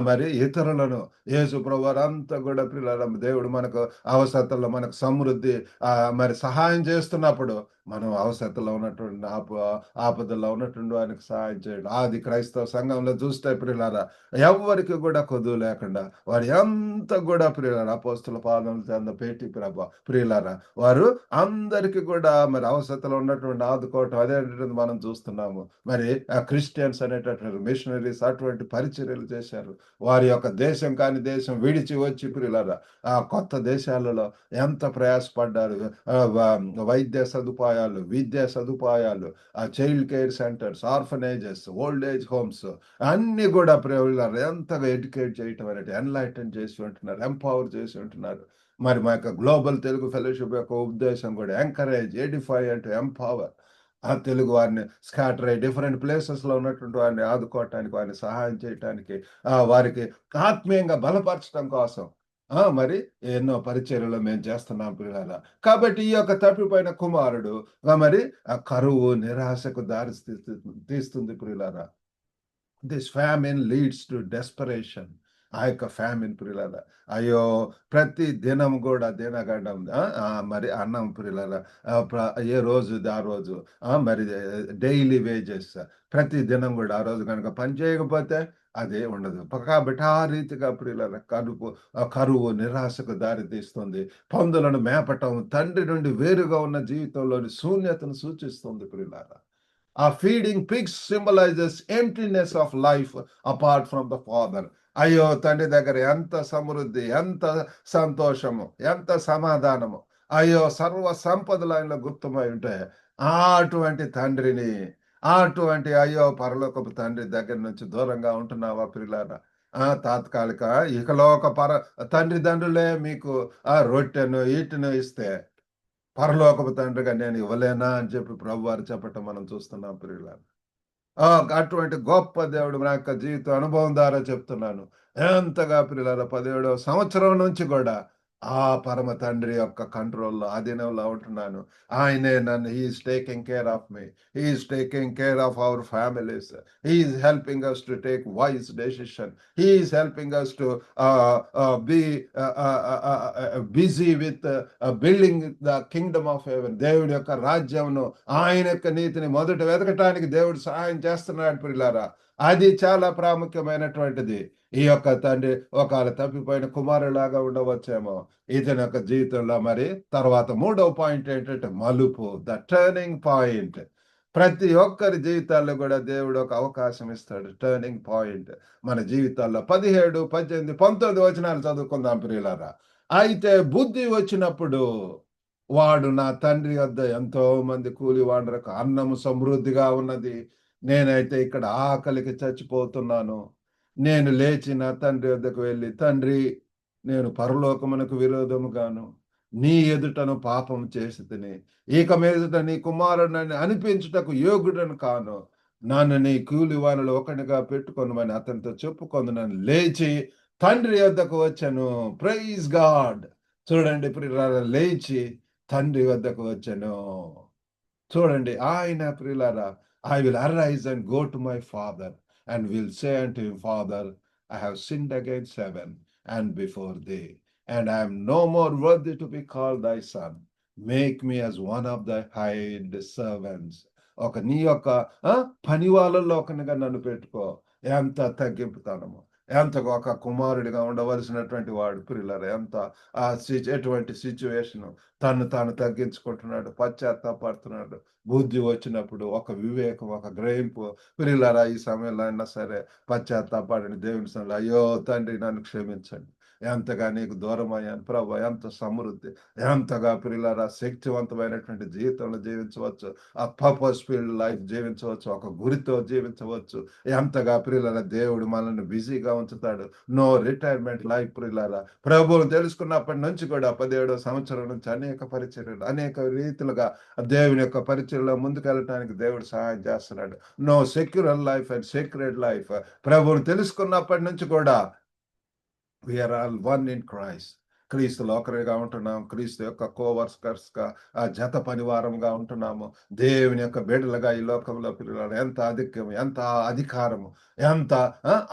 మరి ఇతరులను యేసు ప్రభువారు అంతా కూడా పిల్లారా దేవుడు మనకు అవసరతల్లో మనకు సమృద్ధి మరి సహాయం చేస్తున్నప్పుడు మనం అవసరతలో ఉన్నటువంటి ఆపదల్లో ఉన్నటువంటి వారికి సహాయం చేయడం. ఆది క్రైస్తవ సంఘంలో చూస్తే ప్రియులారా ఎవ్వరికి కూడా కొదువు లేకుండా వారు ఎంత కూడా ప్రియులారా అపోస్తుల పాదం చెంద పేటి ప్రియులారా వారు అందరికి కూడా మరి అవసరతలో ఉన్నటువంటి ఆదుకోవటం అదేంటిది మనం చూస్తున్నాము. మరి క్రిస్టియన్స్ అనేటటువంటి మిషనరీస్ అటువంటి పరిచర్యలు చేశారు. వారి యొక్క దేశం కాని దేశం విడిచి వచ్చి ప్రియులారా కొత్త దేశాలలో ఎంత ప్రయాసపడ్డారు. వైద్య సదుపాయాలు, విద్యా సదుపాయాలు, child care centres, orphanages, old age homes అన్నీ గూడా ప్రియులారా ఎంతగా ఎడ్యుకేట్ చేయటం అనేది ఎన్‌లైటన్ చేసి ఉంటున్నారు. ఎంపవర్ చేసి ఉంటున్నారు. మరి మా యొక్క గ్లోబల్ తెలుగు ఫెలోషిప్ యొక్క ఉద్దేశ్యం కూడా encourage, Edify and empower. Telugu వారిని స్కాటర్ అయ్యి డిఫరెంట్ ప్లేసెస్‌లో ఉన్నటువంటి వారిని ఆదుకోవటానికి, వారిని సహాయం చేయటానికి, వారికి ఆత్మీయంగా బలపరచడం కోసం మరి ఎన్నో పరిచర్యలు మేము చేస్తున్నాం ప్రియులారా. కాబట్టి ఈ యొక్క తప్పిపోయిన కుమారుడు మరి కరువు, నిరాశకు తీస్తుంది ప్రియులారా. This famine leads to desperation. ఆ యొక్క ఫ్యామిన్ ప్రియులారా. అయ్యో! ప్రతి దినం గూడా దినగండం మరి అన్నం ప్రియులారా. ఏ రోజుది ఆ రోజు మరి డైలీ వేజెస్ ప్రతి దినం గూడా ఆ రోజు గనుక పని చేయకపోతే అది ఉండదు. కాబట్టి ఆ రీతిగా ప్రియులారా కరువు, నిరాశకు దారి తీస్తుంది. పందులను మేపటం తండ్రి నుండి వేరుగా ఉన్న జీవితంలోని శూన్యతను సూచిస్తుంది ప్రియులారా. Feeding pigs symbolises emptiness of life apart from the father. అయ్యో! తండ్రి దగ్గర ఎంత సమృద్ధి, ఎంత సంతోషము, ఎంత సమాధానము. అయ్యో! సర్వ సంపదలు ఆయనలో గుప్తమై ఉంటాయి. అటువంటి తండ్రిని, అటువంటి అయ్యో! పరలోకపు తండ్రి దగ్గర నుంచి దూరంగా ఉంటున్నావా ప్రియులారా? తాత్కాలిక ఇహలోక తండ్రిదండ్రులే మీకు రొట్టెను, ఈటెను ఇస్తే పరలోకపు తండ్రిగా నేను ఇవ్వలేనా అని చెప్పి ప్రభువారు చెప్పటం మనం చూస్తున్నాం ప్రియులారా. అటువంటి గొప్ప దేవుడు నా యొక్క జీవిత అనుభవం ద్వారా చెప్తున్నాను. ఎంతగా ప్రియులారా 17వ సంవత్సరం నుంచి గూడా పరమ తండ్రి యొక్క కంట్రోల్‌లో, ఆధీనంలో ఉంటున్నాను. ఆయనే నన్ను he is taking care of me. He is taking care of our families. He is helping us to take wise decision. He is helping us to be busy with building the kingdom of heaven. దేవుడి యొక్క రాజ్యమును, ఆయన యొక్క నీతిని మొదట వెతకటానికి దేవుడు సహాయం చేస్తున్నాడు ప్రియులారా. అది చాలా ప్రాముఖ్యమైనటువంటిది. ఈ యొక్క తండ్రి ఒకవేళ తప్పిపోయిన కుమారులాగా ఉండవచ్చేమో. ఇతని యొక్క జీవితంలో మరి తర్వాత మూడవ పాయింట్ ఏంటంటే మలుపు. The turning point. ప్రతి ఒక్కరి జీవితాల్లో కూడా దేవుడు ఒక అవకాశం ఇస్తాడు. టర్నింగ్ పాయింట్ మన జీవితాల్లో 17, 18, 19 వచనాలు చదువుకుందాం ప్రియులారా. అయితే బుద్ధి వచ్చినప్పుడు వాడు నా తండ్రి వద్ద ఎంతో మంది కూలివాండ్రకు అన్నము సమృద్ధిగా ఉన్నది. నేనైతే ఇక్కడ ఆకలికి చచ్చిపోతున్నాను. నేను లేచి నా తండ్రి వద్దకు వెళ్ళి, తండ్రి, నేను పరలోకమునకు విరోధముగాను నీ ఎదుటను పాపం చేసి తిని, ఇక మీదట నీ కుమారుడిని అనిపించుటకు యోగ్యుడను కాను. నన్ను నీ కూలివానిలో ఒకనిగా పెట్టుకొనుమని అతనితో చెప్పుకొందునని లేచి తండ్రి వద్దకు వచ్చాను. Praise God. చూడండి ప్రియులారా, లేచి తండ్రి వద్దకు వచ్చాను. చూడండి, ఆయన ప్రియులారా, I will arise and go to my father and will say unto him, father, I have sinned against heaven and before thee, and I am no more worthy to be called thy son. Make me as one of thy hired servants. ఒక నీ యొక్క పని వాళ్ళలో ఒకనిగా నన్ను పెట్టుకో. ఎంత తగ్గింపుతానము, ఎంత ఒక కుమారుడిగా ఉండవలసినటువంటి వాడు ప్రియులారా, ఎంత ఎటువంటి సిచ్యువేషన్, తను తాను తగ్గించుకుంటున్నాడు, పశ్చాత్తాపడుతున్నాడు. బుద్ధి వచ్చినప్పుడు ఒక వివేకం, ఒక గ్రహింపు. ప్రియులారా, ఈ సమయంలో అయినా సరే పశ్చాత్తాపడండి దేవుని సన్నిధిలో. అయ్యో తండ్రి, నన్ను క్షమించండి, ఎంతగా నీకు దూరం అయ్యాను ప్రభు, ఎంత సమృద్ధి, ఎంతగా ప్రియులారా శక్తివంతమైనటువంటి జీవితంలో జీవించవచ్చు, ఆ పర్పస్ ఫీల్డ్ లైఫ్ జీవించవచ్చు, ఒక గురితో జీవించవచ్చు. ఎంతగా ప్రియులారా దేవుడు మనల్ని బిజీగా ఉంచుతాడు. నో రిటైర్మెంట్ లైఫ్ ప్రియులారా. ప్రభువును తెలుసుకున్నప్పటి నుంచి కూడా 17వ సంవత్సరం నుంచి అనేక పరిచర్యలు, అనేక రీతిలుగా దేవుని యొక్క పరిచర్యలో ముందుకెళ్ళటానికి దేవుడు సహాయం చేస్తున్నాడు. No secular life and secret life. ప్రభువును తెలుసుకున్నప్పటి నుంచి కూడా we're all one in Christ. క్రీస్తులో ఒకరిగా ఉంటున్నాం, క్రీస్తు యొక్క కోవర్కర్స్ గా, ఆ జత పనివారంగా ఉంటున్నాము. దేవుని యొక్క బిడ్డలుగా ఈ లోకంలో ప్రియులారా, ఎంత అధిక్యం, ఎంత అధికారము, ఎంత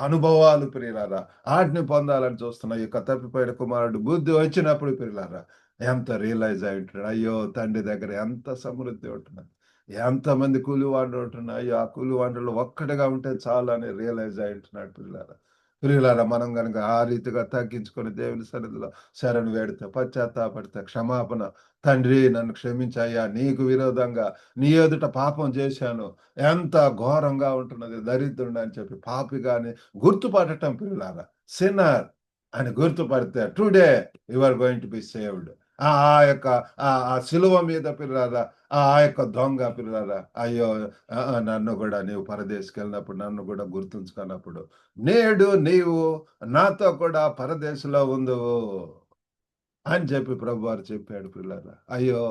అనుభవాలు ప్రియులారా, ఆజ్ఞ పొందాలని చూస్తున్నా. ఈ యొక్క తప్పిపోయిన కుమారుడు బుద్ధి వచ్చినప్పుడు ప్రియులారా ఎంత రియలైజ్ అయి ఉంటున్నాడు, అయ్యో తండ్రి దగ్గర ఎంత సమృద్ధి ఉంటున్నది, ఎంతమంది కూలివాండ్రు ఉంటున్నా, అయ్యో ఆ కూలివాండ్రులు ఒక్కటిగా ఉంటే చాలు అని రియలైజ్ అయి ఉంటున్నాడు ప్రియులారా. ప్రియులారా, మనం కనుక ఆ రీతిగా తగ్గించుకొని దేవుని సన్నిధిలో శరణు వేడితే, పశ్చాత్తాపడితే, క్షమాపణ, తండ్రి నన్ను క్షమించాయ్యా, నీకు విరోధంగా నీ ఎదుట పాపం చేశాను, ఎంత ఘోరంగా ఉంటున్నది, దరిద్రుడు అని చెప్పి పాపిగాని గుర్తుపడటం ప్రియులారా, సిన్నర్ అని గుర్తుపడితే today you are going to be saved. ఆ యొక్క ఆ శిలువ మీద పిల్లలారా, ఆ యొక్క దొంగ పిల్లలారా, అయ్యో నన్ను కూడా నీవు పరదేశికి వెళ్ళినప్పుడు నన్ను కూడా గుర్తుంచుకున్నప్పుడు, నేడు నీవు నాతో కూడా పరదేశంలో ఉందువు అని చెప్పి ప్రభువారు చెప్పాడు ప్రియులారా. అయ్యో,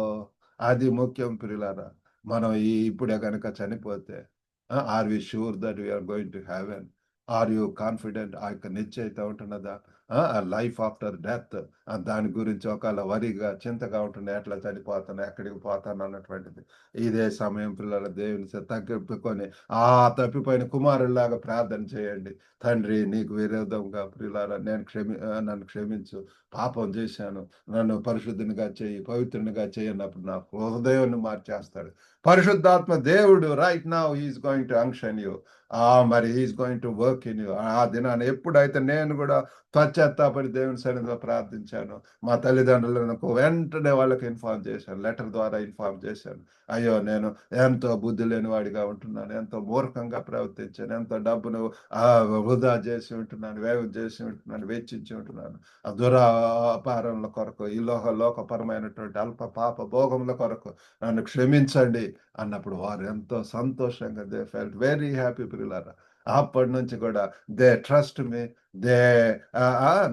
అది ముఖ్యం ప్రియులారా. మనం ఇప్పుడే గనక చనిపోతే, are we sure that we're going to heaven? Are you confident? ఆ యొక్క నిశ్చయిత ఉంటున్నదా? లైఫ్ ఆఫ్టర్ డెత్, దాని గురించి ఒకవేళ వరిగా చింతగా ఉంటున్నా, ఎట్లా చనిపోతాను, ఎక్కడికి పోతాను అన్నటువంటిది. ఇదే సమయం పిల్లల దేవుని తగ్గిపుకొని ఆ తప్పిపోయిన కుమారులాగా ప్రార్థన చేయండి. తండ్రి, నీకు విరోధంగా ప్రియులారా నన్ను క్షమించు, పాపం చేశాను, నన్ను పరిశుద్ధునిగా చేయి, పవిత్రునిగా చేయన్నప్పుడు నా హృదయాన్ని మార్చేస్తాడు పరిశుద్ధాత్మ దేవుడు. Right now he is going to unction you. మరి he is going to work in you. ఆ దినాన్ని ఎప్పుడైతే నేను కూడా పశ్చాత్తాపడి దేవుని సన్నిధిలో ప్రార్థించాను, మా తల్లిదండ్రులకు వెంటనే వాళ్ళకి ఇన్ఫార్మ్ చేశాను, లెటర్ ద్వారా ఇన్ఫార్మ్ చేశాను. అయ్యో, నేను ఎంతో బుద్ధి లేని వాడిగా ఉంటున్నాను, ఎంతో మూర్ఖంగా ప్రవర్తించాను, ఎంతో డబ్బును వృధా చేసి ఉంటున్నాను, వ్యయం చేసి ఉంటున్నాను, వెచ్చించి ఉంటున్నాను, ఆ దురాపారముల కొరకు, ఈ లోకపరమైనటువంటి అల్ప పాప భోగముల కొరకు నన్ను క్షమించండి అన్నప్పుడు వారు ఎంతో సంతోషంగా, దే ఫెల్ట్ వెరీ హ్యాపీ ప్రియులారా. అప్పటి నుంచి కూడా దే ట్రస్ట్ మీ, దే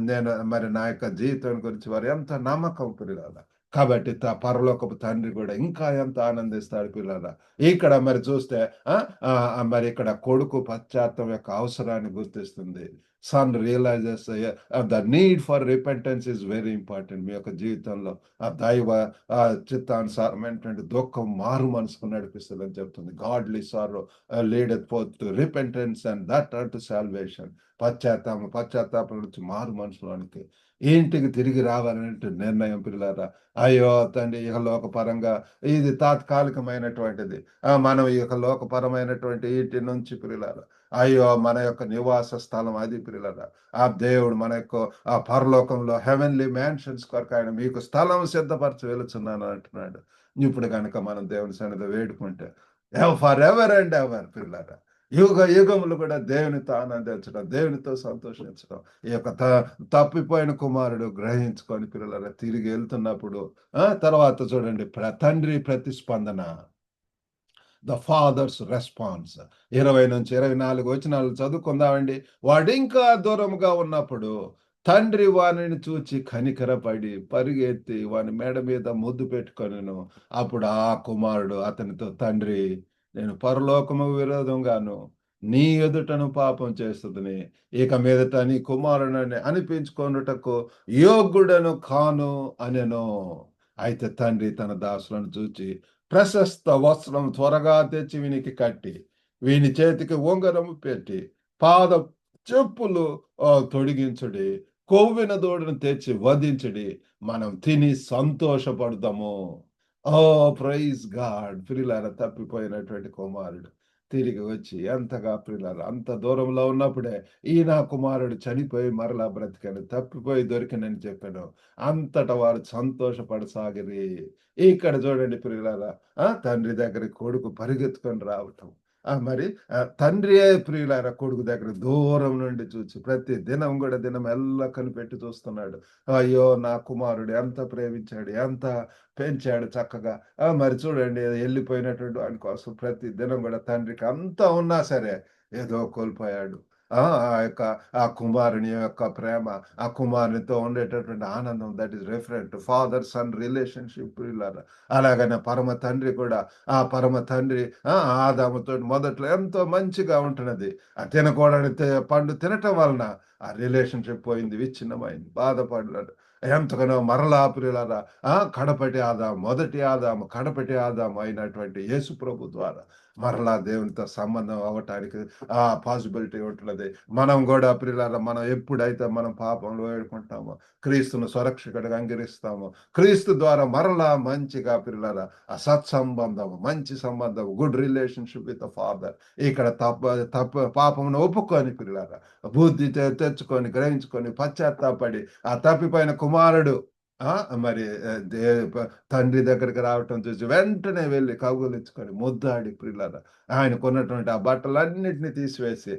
నేను మరి నా యొక్క జీవితం గురించి వారు ఎంత నమ్మకం ప్రియులారా. కాబట్టి పరలోకపు తండ్రి కూడా ఇంకా ఎంత ఆనందిస్తాడు పిల్లరా. ఇక్కడ మరి చూస్తే మరి ఇక్కడ కొడుకు పశ్చాత్తాపం యొక్క అవసరాన్ని గుర్తిస్తుంది. Son realizes the need for repentance is very important. మీ యొక్క జీవితంలో ఆ దైవ చిత్తానుసారమైనటువంటి దుఃఖం మారు మనసుకు నడిపిస్తుంది అని చెప్తుంది. Godly sorrow leadeth forth to repentance and that to salvation. పశ్చాత్తాపం నుంచి మారు మనసులోనికి, ఇంటికి తిరిగి రావాలనే నిర్ణయం పిల్లారా. అయ్యో తండ్రి, ఇహలోకపరంగా ఇది తాత్కాలికమైనటువంటిది. మనం ఇహలోకపరమైనటువంటి వీటి నుంచి పిల్లారా, అయ్యో మన యొక్క నివాస స్థలం అది ప్రియులారా. ఆ దేవుడు మన యొక్క ఆ పరలోకంలో హెవెన్లీ మ్యాన్షన్స్ కొరకు ఆయన మీకు స్థలం సిద్ధపరచి వెళుచున్నాను అంటున్నాడు. ఇప్పుడు కనుక మనం దేవుని సన్నిధిలో వేడుకుంటే ఫర్ ఎవర్ అండ్ ఎవర్ ప్రియులారా, యుగ యుగములు కూడా దేవునితో ఆనందించడం, దేవునితో సంతోషించడం. ఈ యొక్క తప్పిపోయిన కుమారుడు గ్రహించుకొని పిల్లల తిరిగి వెళ్తున్నప్పుడు తర్వాత చూడండి తండ్రి ప్రతిస్పందన. The fathers response. 20-24 వచనాలు చదువుకుందామండి. వాడు ఇంకా దూరముగా ఉన్నప్పుడు తండ్రి వానిని చూచి కనికరపడి పరిగెత్తి వాని మెడ మీద ముద్దు పెట్టుకొనెను. అప్పుడు ఆ కుమారుడు అతనితో, తండ్రి, నేను పరలోకము విరోధంగాను నీ ఎదుటను పాపం చేస్తుదని, ఇక మీదట నీ కుమారుడని అనిపించుకొనుటకు యోగ్యుడను కాను అనెను. అయితే తండ్రి తన దాసులను చూచి, ప్రశస్త వస్త్రం త్వరగా తెచ్చి వీనికి కట్టి, వీని చేతికి ఉంగరము పెట్టి, పాద చెప్పులు తొడిగించుడి, కొవ్విన దూడను తెచ్చి వధించుడి, మనం తిని సంతోషపడదాము. ఓ ప్రైజ్ గాడ్! ప్రియులారా, తప్పిపోయినటువంటి కుమారుడు తిరిగి వచ్చి ఎంతగా, ప్రియులారా, అంత దూరంలో ఉన్నప్పుడే ఈ నా కుమారుడు చనిపోయి మరలా బ్రతికాను, తప్పిపోయి దొరికినని చెప్పాను. అంతట వారు సంతోషపడసాగిరి. ఇక్కడ చూడండి ప్రియులారా, తండ్రి దగ్గరికి కొడుకు పరిగెత్తుకొని రావటం. మరి తండ్రియే ప్రియులారా కొడుకు దగ్గర దూరం నుండి చూచి ప్రతి దినం కూడా దినం ఎల్లా కనిపెట్టి చూస్తున్నాడు. అయ్యో, నా కుమారుడు ఎంత ప్రేమించాడు, ఎంత పెంచాడు చక్కగా. మరి చూడండి, వెళ్ళిపోయినటువంటి వాడి కోసం ప్రతి దినం కూడా తండ్రికి అంతా ఉన్నా సరే ఏదో కోల్పోయాడు. ఆ యొక్క ఆ కుమారుని యొక్క ప్రేమ, ఆ కుమారునితో ఉండేటటువంటి ఆనందం, that is different. Father son relationship. అలాగనే పరమ తండ్రి కూడా, ఆ పరమ తండ్రి ఆదాముతో మొదట్లో ఎంతో మంచిగా ఉంటున్నది. ఆ తినకూడని పండు తినటం వలన ఆ రిలేషన్షిప్ పోయింది, విచ్ఛిన్నమైంది, బాధపడ్డాడు ఎంతగానో. మరలా ప్రియులారా, కడపటి ఆదాము, మొదటి ఆదాము, కడపటి ఆదాము అయినటువంటి యేసు ప్రభు ద్వారా మరలా దేవునితో సంబంధం అవ్వటానికి పాసిబిలిటీ ఉంటున్నది. మనం కూడా ప్రియులారా, మనం ఎప్పుడైతే మనం పాపంలో వేడుకుంటామో, క్రీస్తును సురక్షకుడిగా అంగీకరిస్తామో, క్రీస్తు ద్వారా మరలా మంచిగా ప్రియులారా ఆ సత్సంబంధం, మంచి సంబంధం, good relationship with the father. ఇక్కడ పాపమును ఒప్పుకొని ప్రియులారా బుద్ధి తెచ్చుకొని, గ్రహించుకొని, పశ్చాత్తాపడి ఆ తప్పిపోయిన కుమారుడు ఆ మరి తండ్రి దగ్గరికి రావటం చూసి వెంటనే వెళ్ళి కౌగులించుకొని ముద్దాడి ప్రియులారా ఆయనకున్నటువంటి ఆ బట్టలన్నిటిని తీసివేసి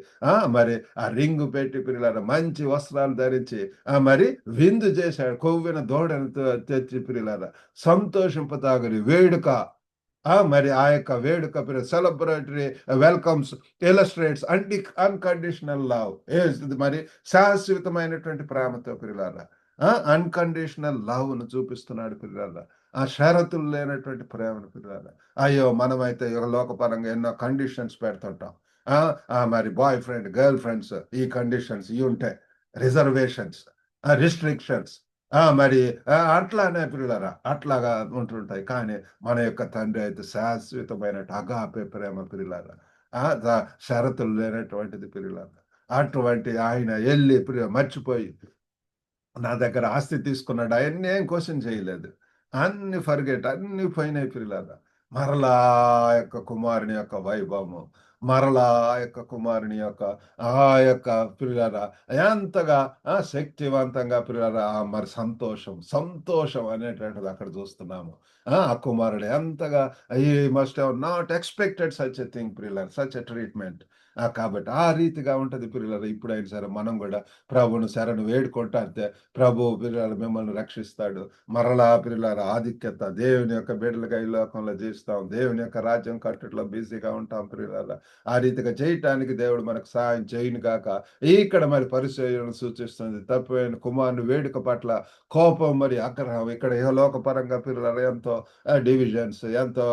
మరి ఆ రింగు పెట్టి ప్రియులారా మంచి వస్త్రాలు ధరించి మరి విందు చేశాడు. కొవ్విన దూడను తెచ్చి ప్రియులారా సంతోషింపతాగలి వేడుక. మరి ఆ యొక్క వేడుక సెలబ్రేటరీ వెల్కమ్స్ ఇలస్ట్రేట్స్ అన్కండిషనల్ లవ్. మరి శాశ్వతమైనటువంటి ప్రేమతో ప్రియులారా అన్కండిషనల్ లవ్ ను చూపిస్తున్నాడు ప్రియులారా. ఆ షరతులు లేనటువంటి ప్రేమను ప్రియులారా. అయ్యో, మనమైతే లోకపరంగా ఎన్నో కండిషన్స్ పెడుతుంటాం. మరి బాయ్ ఫ్రెండ్, గర్ల్ ఫ్రెండ్స్, ఈ కండిషన్స్ ఇవి ఉంటాయి, రిజర్వేషన్స్, రిస్ట్రిక్షన్స్. మరి అట్లానే ప్రియులారా అట్లాగా ఉంటుంటాయి. కానీ మన యొక్క తండ్రి అయితే శాశ్వతమైన అగాపే ప్రేమ ప్రియులారా. షరతులు లేనటువంటిది ప్రియులారా. అటువంటి ఆయన వెళ్ళి మర్చిపోయి నా దగ్గర ఆస్తి తీసుకున్నాడు, అయన్నీ ఏం క్వశ్చన్ చేయలేదు. అన్ని ఫర్గెట్, అన్ని పోయినాయి ప్రియులారా. మరలా ఆ యొక్క కుమారుని యొక్క వైభవము, మరలా ఆ యొక్క కుమారుని యొక్క ఆ యొక్క ప్రియులారా ఎంతగా శక్తివంతంగా ప్రియులారా మరి సంతోషం, సంతోషం అనేటువంటిది అక్కడ చూస్తున్నాము. ఆ కుమారుడు ఎంతగా ఈ must have not expected such a thing ప్రియులారా, సచ్ ఎ ట్రీట్మెంట్. కాబట్టి ఆ రీతిగా ఉంటది ప్రియులారా. ఇప్పుడైనా సరే మనం కూడా ప్రభువును శరణు వేడుకుంటా అంతే ప్రభు పిల్లలు మిమ్మల్ని రక్షిస్తాడు. మరలా పిల్లల ఆధిక్యత, దేవుని యొక్క బిడ్డలుగా ఈ లోకంలో జీవిస్తాం, దేవుని యొక్క రాజ్యం కట్టట్లో బిజీగా ఉంటాం ప్రియులారా. ఆ రీతిగా చేయటానికి దేవుడు మనకు సహాయం చేయను గాక. ఇక్కడ మరి పరిచర్యను సూచిస్తుంది. తప్పిపోయిన కుమారుని వేడుక పట్ల కోపం, మరి ఆగ్రహం, ఇక్కడ ఇహలోక పరంగా పిల్లలు ఎంతో డివిజన్స్, ఎంతో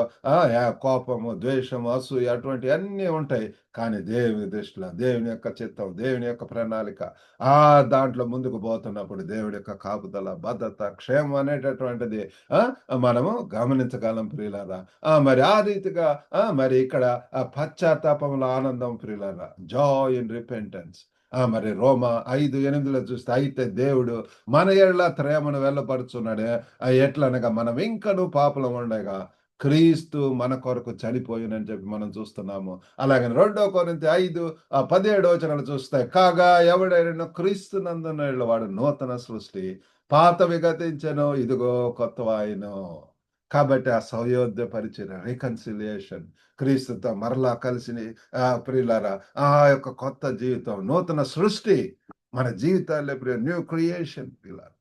కోపము, ద్వేషము, అసూయ అటువంటి అన్నీ ఉంటాయి. కానీ దేవుని దృష్టిలో దేవుని యొక్క చిత్తం, దేవుని యొక్క ప్రణాళిక దాంట్లో ముందుకు పోతున్నప్పుడు దేవుడి యొక్క కాపుదల, భద్రత, క్షేమం అనేటటువంటిది మనము గమనించగలం ప్రియులారా. మరి ఆ రీతిగా మరి ఇక్కడ పశ్చాత్తాపంలో ఆనందం ప్రియులారా, జాయ్ ఇన్ రిపెంటెన్స్. మరి రోమా 5:8 చూస్తే, అయితే దేవుడు మన ఎడల ప్రేమను వెళ్ళపరుచున్నాడే, ఎట్లనగా మనం ఇంకను పాపలం ఉండగా క్రీస్తు మన కొరకు చనిపోయినని చెప్పి మనం చూస్తున్నాము. అలాగని 2 కొరింథీ 5:17 చూస్తే, కాగా ఎవడైనా క్రీస్తు నందున్న వాడు నూతన సృష్టి, పాతవి గతించెను, ఇదిగో కొత్తవాయెను. కాబట్టి ఆ సౌయోధ్య పరిచర్య, రికన్సిలియేషన్, క్రీస్తుతో మరలా కలిసి ప్రియులారా ఆ యొక్క కొత్త జీవితం, నూతన సృష్టి మన జీవితాల్లో న్యూ క్రియేషన్ ప్రియులారా.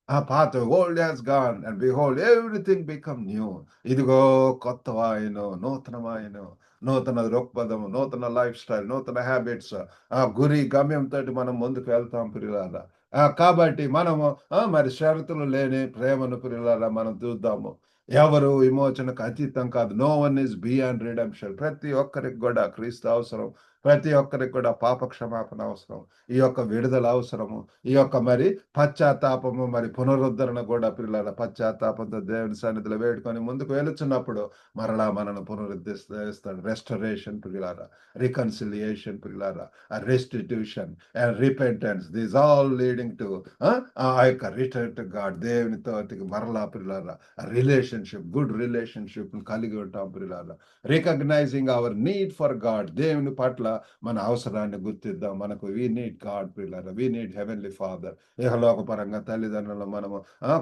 ఆ పాత old has gone and behold everything become new. ఇదిగో కొత్తవాయెను, నూతనమాయెను. నూతన దృక్పథము, నూతన లైఫ్ స్టైల్, నూతన హ్యాబిట్స్, ఆ గురి గమ్యంతో మనం ముందుకు వెళ్తాం ప్రియులారా. కాబట్టి మనము మరి షరతులు లేని ప్రేమను ప్రియులారా మనం చూద్దాము. ఎవరు విమోచనకు అతీతం కాదు. No one is beyond redemption. ప్రతి ఒక్కరికి కూడా క్రీస్తు అవసరం. ప్రతి ఒక్కరికి కూడా పాప క్షమాపణ అవసరం. ఈ యొక్క విడుదల అవసరము. ఈ యొక్క మరి పశ్చాత్తాపము, మరి పునరుద్ధరణ కూడా పిల్లల పశ్చాత్తాపంతో దేవుని సన్నిధిలో వేడుకొని ముందుకు వెళుచున్నప్పుడు మరలా మనను పునరుద్ధరిస్తాడు. రెస్టరేషన్ పిల్లారా, రికన్సిలియేషన్ పిల్లారా, restitution and repentance, these all leading to ఆ యొక్క రిటర్న్ టు గాడ్. దేవునితో మరలా పిల్లారా రిలేషన్షిప్, గుడ్ రిలేషన్షిప్ కలిగి ఉంటాం పిల్లారా. Recognizing our need for God. దేవుని పట్ల మన అవసరాన్ని గుర్తిద్దాం. మనకు వీ నీడ్ గాడ్ పిల్లరా, వీ నీడ్ హెవెన్లీ ఫాదర్. ఇహలోక పరంగా తల్లిదండ్రులు మనము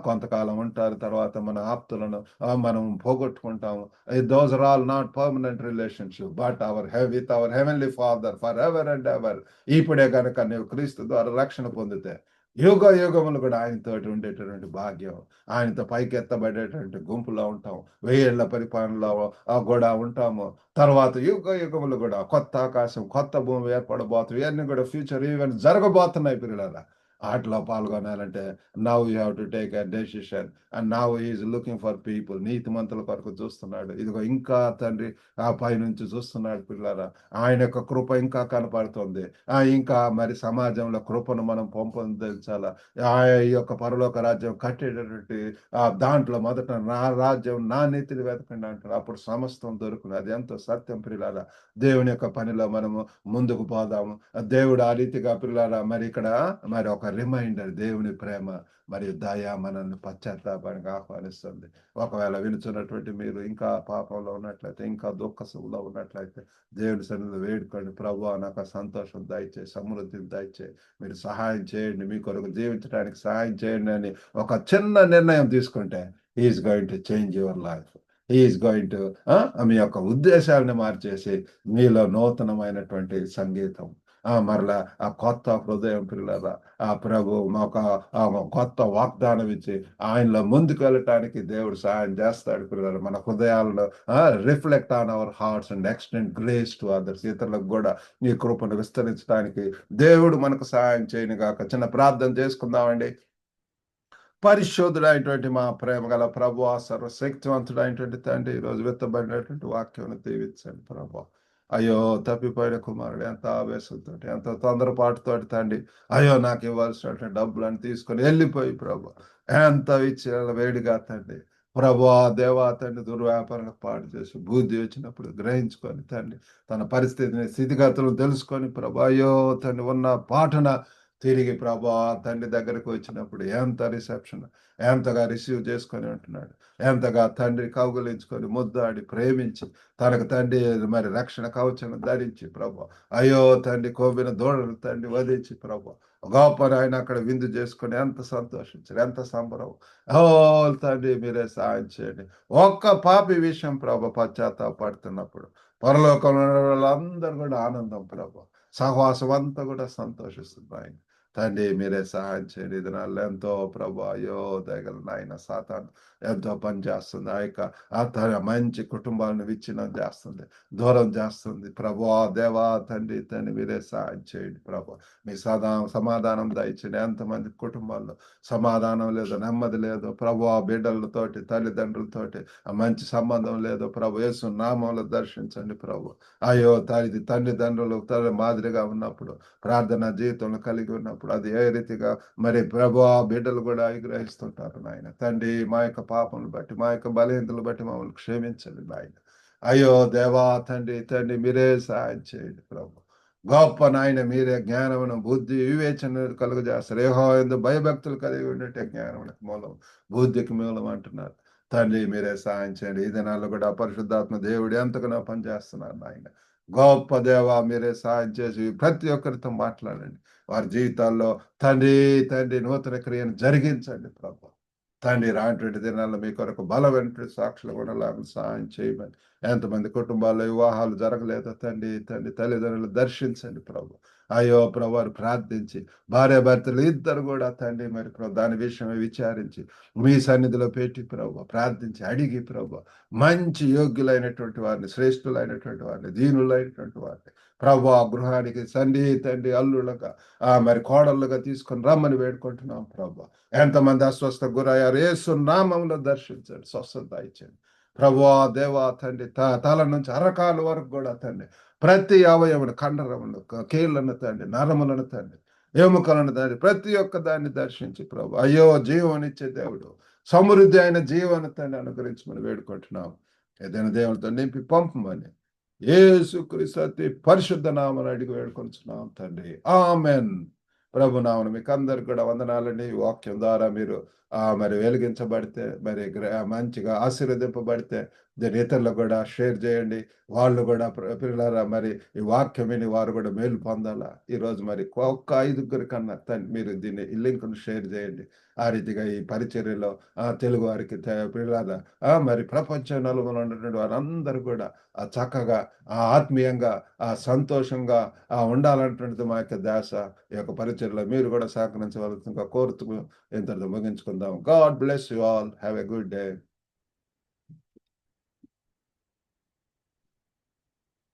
కొంతకాలం ఉంటారు, తర్వాత మన ఆప్తులను మనం పోగొట్టుకుంటాము. Those are all not permanent relationship, but with our heavenly father for ever and ever. ఇప్పుడే కనుక నీవు క్రీస్తు ద్వారా రక్షణ పొందితే యుగ యుగములు కూడా ఆయనతో ఉండేటటువంటి భాగ్యం, ఆయనతో పైకెత్తబడేటువంటి గుంపులో ఉంటాం. 1000 ఏళ్ల పరిపాలనలో కూడా ఉంటాము. తర్వాత యుగ యుగములు కూడా కొత్త ఆకాశం, కొత్త భూమి ఏర్పడబోతుంది. ఇవన్నీ కూడా ఫ్యూచర్ ఈవెంట్ జరగబోతున్నాయి పిల్లల. వాటిలో పాల్గొనాలంటే now you have to take a decision. And now is looking for people. నీతిమంతుల కొరకు చూస్తున్నాడు. ఇదిగో ఇంకా తండ్రి ఆ పైనుంచి చూస్తున్నాడు పిల్లరా. ఆయన యొక్క కృప ఇంకా కనపడుతుంది. ఇంకా మరి సమాజంలో కృపను మనం పొందొందించాలా. ఈ యొక్క పరలోక రాజ్యం కట్టేటటువంటి దాంట్లో మొదట నా రాజ్యం, నా నీతిని వెతకండి అంటారు. అప్పుడు సమస్తం దొరుకును. అది ఎంతో సత్యం పిల్లారా. దేవుని యొక్క పనిలో మనము ముందుకు పోదాము. దేవుడు ఆ రీతిగా పిల్లారా మరి ఇక్కడ మరి ఒక రిమైండర్, దేవుని ప్రేమ మరియు దయ మనల్ని పశ్చాత్తాపానికి ఆహ్వానిస్తుంది. ఒకవేళ వినుచున్నటువంటి మీరు ఇంకా పాపంలో ఉన్నట్లయితే, ఇంకా దుఃఖంలో ఉన్నట్లయితే దేవుని సన్నిధిలో వేడుకోండి. ప్రభువా నాకు సంతోషం దయచేయి, సమృద్ధిని దయచేయి, మీరు సహాయం చేయండి, మీ కొరకు జీవించడానికి సహాయం చేయండి అని ఒక చిన్న నిర్ణయం తీసుకుంటే is going to change your life. Is going to మీ యొక్క ఉద్దేశాలను మార్చేసి మీలో నూతనమైనటువంటి సంగీతం, మరలా ఆ కొత్త హృదయం పిల్లల ప్రభు ఒక కొత్త వాగ్దానం ఇచ్చి ఆయనలో ముందుకు వెళ్ళటానికి దేవుడు సహాయం చేస్తాడు పిల్లలు. మన హృదయాలను reflect on our hearts and extend grace to others. ఇతరులకు కూడా నీ కృపను విస్తరించడానికి దేవుడు మనకు సహాయం చేయను గాక. చిన్న ప్రార్థన చేసుకుందామండి. పరిశోధుడైనటువంటి మా ప్రేమ గల ప్రభు, సర్వశక్తివంతుడైనటువంటి తండ్రి, ఈరోజు విత్తబడినటువంటి వాక్యం దీవించండి ప్రభు. అయ్యో తప్పిపోయిన కుమారుడు ఎంత ఆవేశంతో, ఎంత తొందరపాటుతో తండ్రి, అయ్యో నాకు ఇవ్వాల్సినటువంటి డబ్బులను తీసుకొని వెళ్ళిపోయి ప్రభు ఎంత ఇచ్చిన వేడిగా తండ్రి, ప్రభు దేవా తండ్రి దుర్వ్యాపారాలకు పాటు చేసి బుద్ధి వచ్చినప్పుడు గ్రహించుకొని తండ్రి తన పరిస్థితిని, స్థితిగతులను తెలుసుకొని ప్రభు అయ్యో తండ్రి ఉన్న పాటన తిరిగి ప్రభా తండ్రి దగ్గరకు వచ్చినప్పుడు ఎంత రిసెప్షన్, ఎంతగా రిసీవ్ చేసుకొని ఉంటున్నాడు, ఎంతగా తండ్రి కౌగులించుకొని ముద్దాడి ప్రేమించి తనకు తండ్రి మరి రక్షణ కవచం ధరించి ప్రభు అయ్యో తండ్రి కోవిన దూడలు తండ్రి వధించి ప్రభు గొప్ప ఆయన అక్కడ విందు చేసుకొని ఎంత సంతోషించారు, ఎంత సంబరం. ఓ తండ్రి మీరే సహాయం చేయండి. ఒక్క పాపి విషయం ప్రభు పశ్చాత్తాపడుతున్నప్పుడు పరలోకంలో ఉన్న వాళ్ళందరూ కూడా ఆనందం ప్రభు, సహవాసం అంతా కూడా సంతోషిస్తుంది ఆయన. తండ్రి మీరే సహాయం చేయండి. ఇది నాలో ఎంతో ప్రభు అయ్యో దయగల నాయన సాతాను ఎంతో పని చేస్తుంది. ఆ యొక్క మంచి కుటుంబాలను విచ్ఛిన్నం చేస్తుంది, దూరం చేస్తుంది ప్రభు. దేవా తండ్రి తండ్రి మీరే సహాయం చేయండి ప్రభు. మీ సమాధానం దయచేయండి. ఎంతమంది కుటుంబాల్లో సమాధానం లేదు, నెమ్మది లేదు ప్రభు. బిడ్డలతోటి తల్లిదండ్రులతోటి మంచి సంబంధం లేదు ప్రభు. యేసు నామంలో దర్శించండి ప్రభు. అయ్యో తండ్రిదండ్రులు మాదిరిగా ఉన్నప్పుడు, ప్రార్థన జీవితంలో కలిగి ఉన్నప్పుడు అది ఏ రీతిగా మరి ప్రభు బిడ్డలు కూడా గ్రహిస్తుంటారు నాయన. తండ్రి మా యొక్క పాపములు బట్టి, మా యొక్క బలహీనతలు బట్టి మమ్మల్ని క్షమించండి నాయన. అయ్యో దేవా తండ్రి తండ్రి మీరే సహాయం చేయండి ప్రభు. గొప్ప నాయన మీరే జ్ఞానమును, బుద్ధి, వివేచన కలుగజేస్తారు. యెహోవా యందు భయభక్తులు కలిగి ఉండేటే జ్ఞానమునకు మూలం, బుద్ధికి మూలం అంటున్నారు. తండ్రి మీరే సహాయం చేయండి. ఈ దినాల్లో కూడా పరిశుద్ధాత్మ దేవుడు ఎంతగానో పనిచేస్తున్నారు నాయన. గొప్ప దేవ మీరే సహాయం చేసి ప్రతి ఒక్కరితో మాట్లాడండి. వారి జీవితాల్లో తండ్రి తండ్రి నూతన క్రియను జరిగించండి ప్రభు. తండ్రి రానటువంటి దినాల్లో మీ కొరకు బలమైనటువంటి సాక్షులు కూడా సహాయం చేయమని. ఎంతమంది కుటుంబాల్లో వివాహాలు జరగలేదో తండ్రి తల్లిదండ్రులు దర్శించండి ప్రభు. అయ్యో ప్రభు వారు ప్రార్థించి భార్యాభర్తలు ఇద్దరు కూడా తండ్రి మరి ప్రభు దాని విషయమే విచారించి మీ సన్నిధిలో పెట్టి ప్రభు ప్రార్థించి అడిగి ప్రభు మంచి యోగ్యులైనటువంటి వారిని, శ్రేష్ఠులైనటువంటి వారిని, దీనులైనటువంటి వారిని ప్రభు ఆ గృహానికి తండ్రి అల్లుళ్ళగా మరి కోడళ్ళుగా తీసుకొని రమ్మని వేడుకుంటున్నాం ప్రభు. ఎంతమంది అస్వస్థ గురయ్యారు యేసు నామములో దర్శించండి, స్వస్థత ఇచ్చండి ప్రభువా దేవా తండ్రి. తల నుంచి అరకాల వరకు కూడా తండ్రి ప్రతి అవయవుని, కండరములు, కీళ్లను తండ్రి, నరములను తండ్రి, ఎముకలను తండ్రి, ప్రతి ఒక్క దాన్ని దర్శించి ప్రభు అయ్యో జీవనిచ్చే దేవుడు, సమృద్ధి అయిన జీవన తండ్రి అనుగ్రహించమని వేడుకుంటున్నాం. ఏదైనా దేవునితో నింపి పంపమని యేసుక్రీస్తు అతి పరిశుద్ధ నామమున అడిగి వేడుకొంచున్నాం తండ్రి, ఆమెన్. ప్రభు నామమున మీకు అందరికి కూడా వందనాలండి. ఈ వాక్యం ద్వారా మీరు మరి వెలిగించబడితే, మరి మంచిగా ఆశీర్వదింపబడితే దీన్ని ఇతరులకు కూడా షేర్ చేయండి. వాళ్ళు కూడా పిల్లలారా మరి ఈ వాక్యం విని వారు కూడా మేలు పొందాలా. ఈరోజు మరి ఒక్క 5గురి కన్నా మీరు దీన్ని ఈ లింక్ను షేర్ చేయండి. ఆ రీతిగా ఈ పరిచర్యలో తెలుగు వారికి పిల్లలారా మరి ప్రపంచం నలుగురు ఉన్నటువంటి వారందరూ కూడా చక్కగా ఆత్మీయంగా సంతోషంగా ఉండాలన్నటువంటిది మా యొక్క ధ్యాస. ఈ యొక్క పరిచర్యలో మీరు కూడా సహకరించవలసిందిగా కోరుతూ ఇంతటితో ముగించుకుందాం. God bless you all. Have a good day.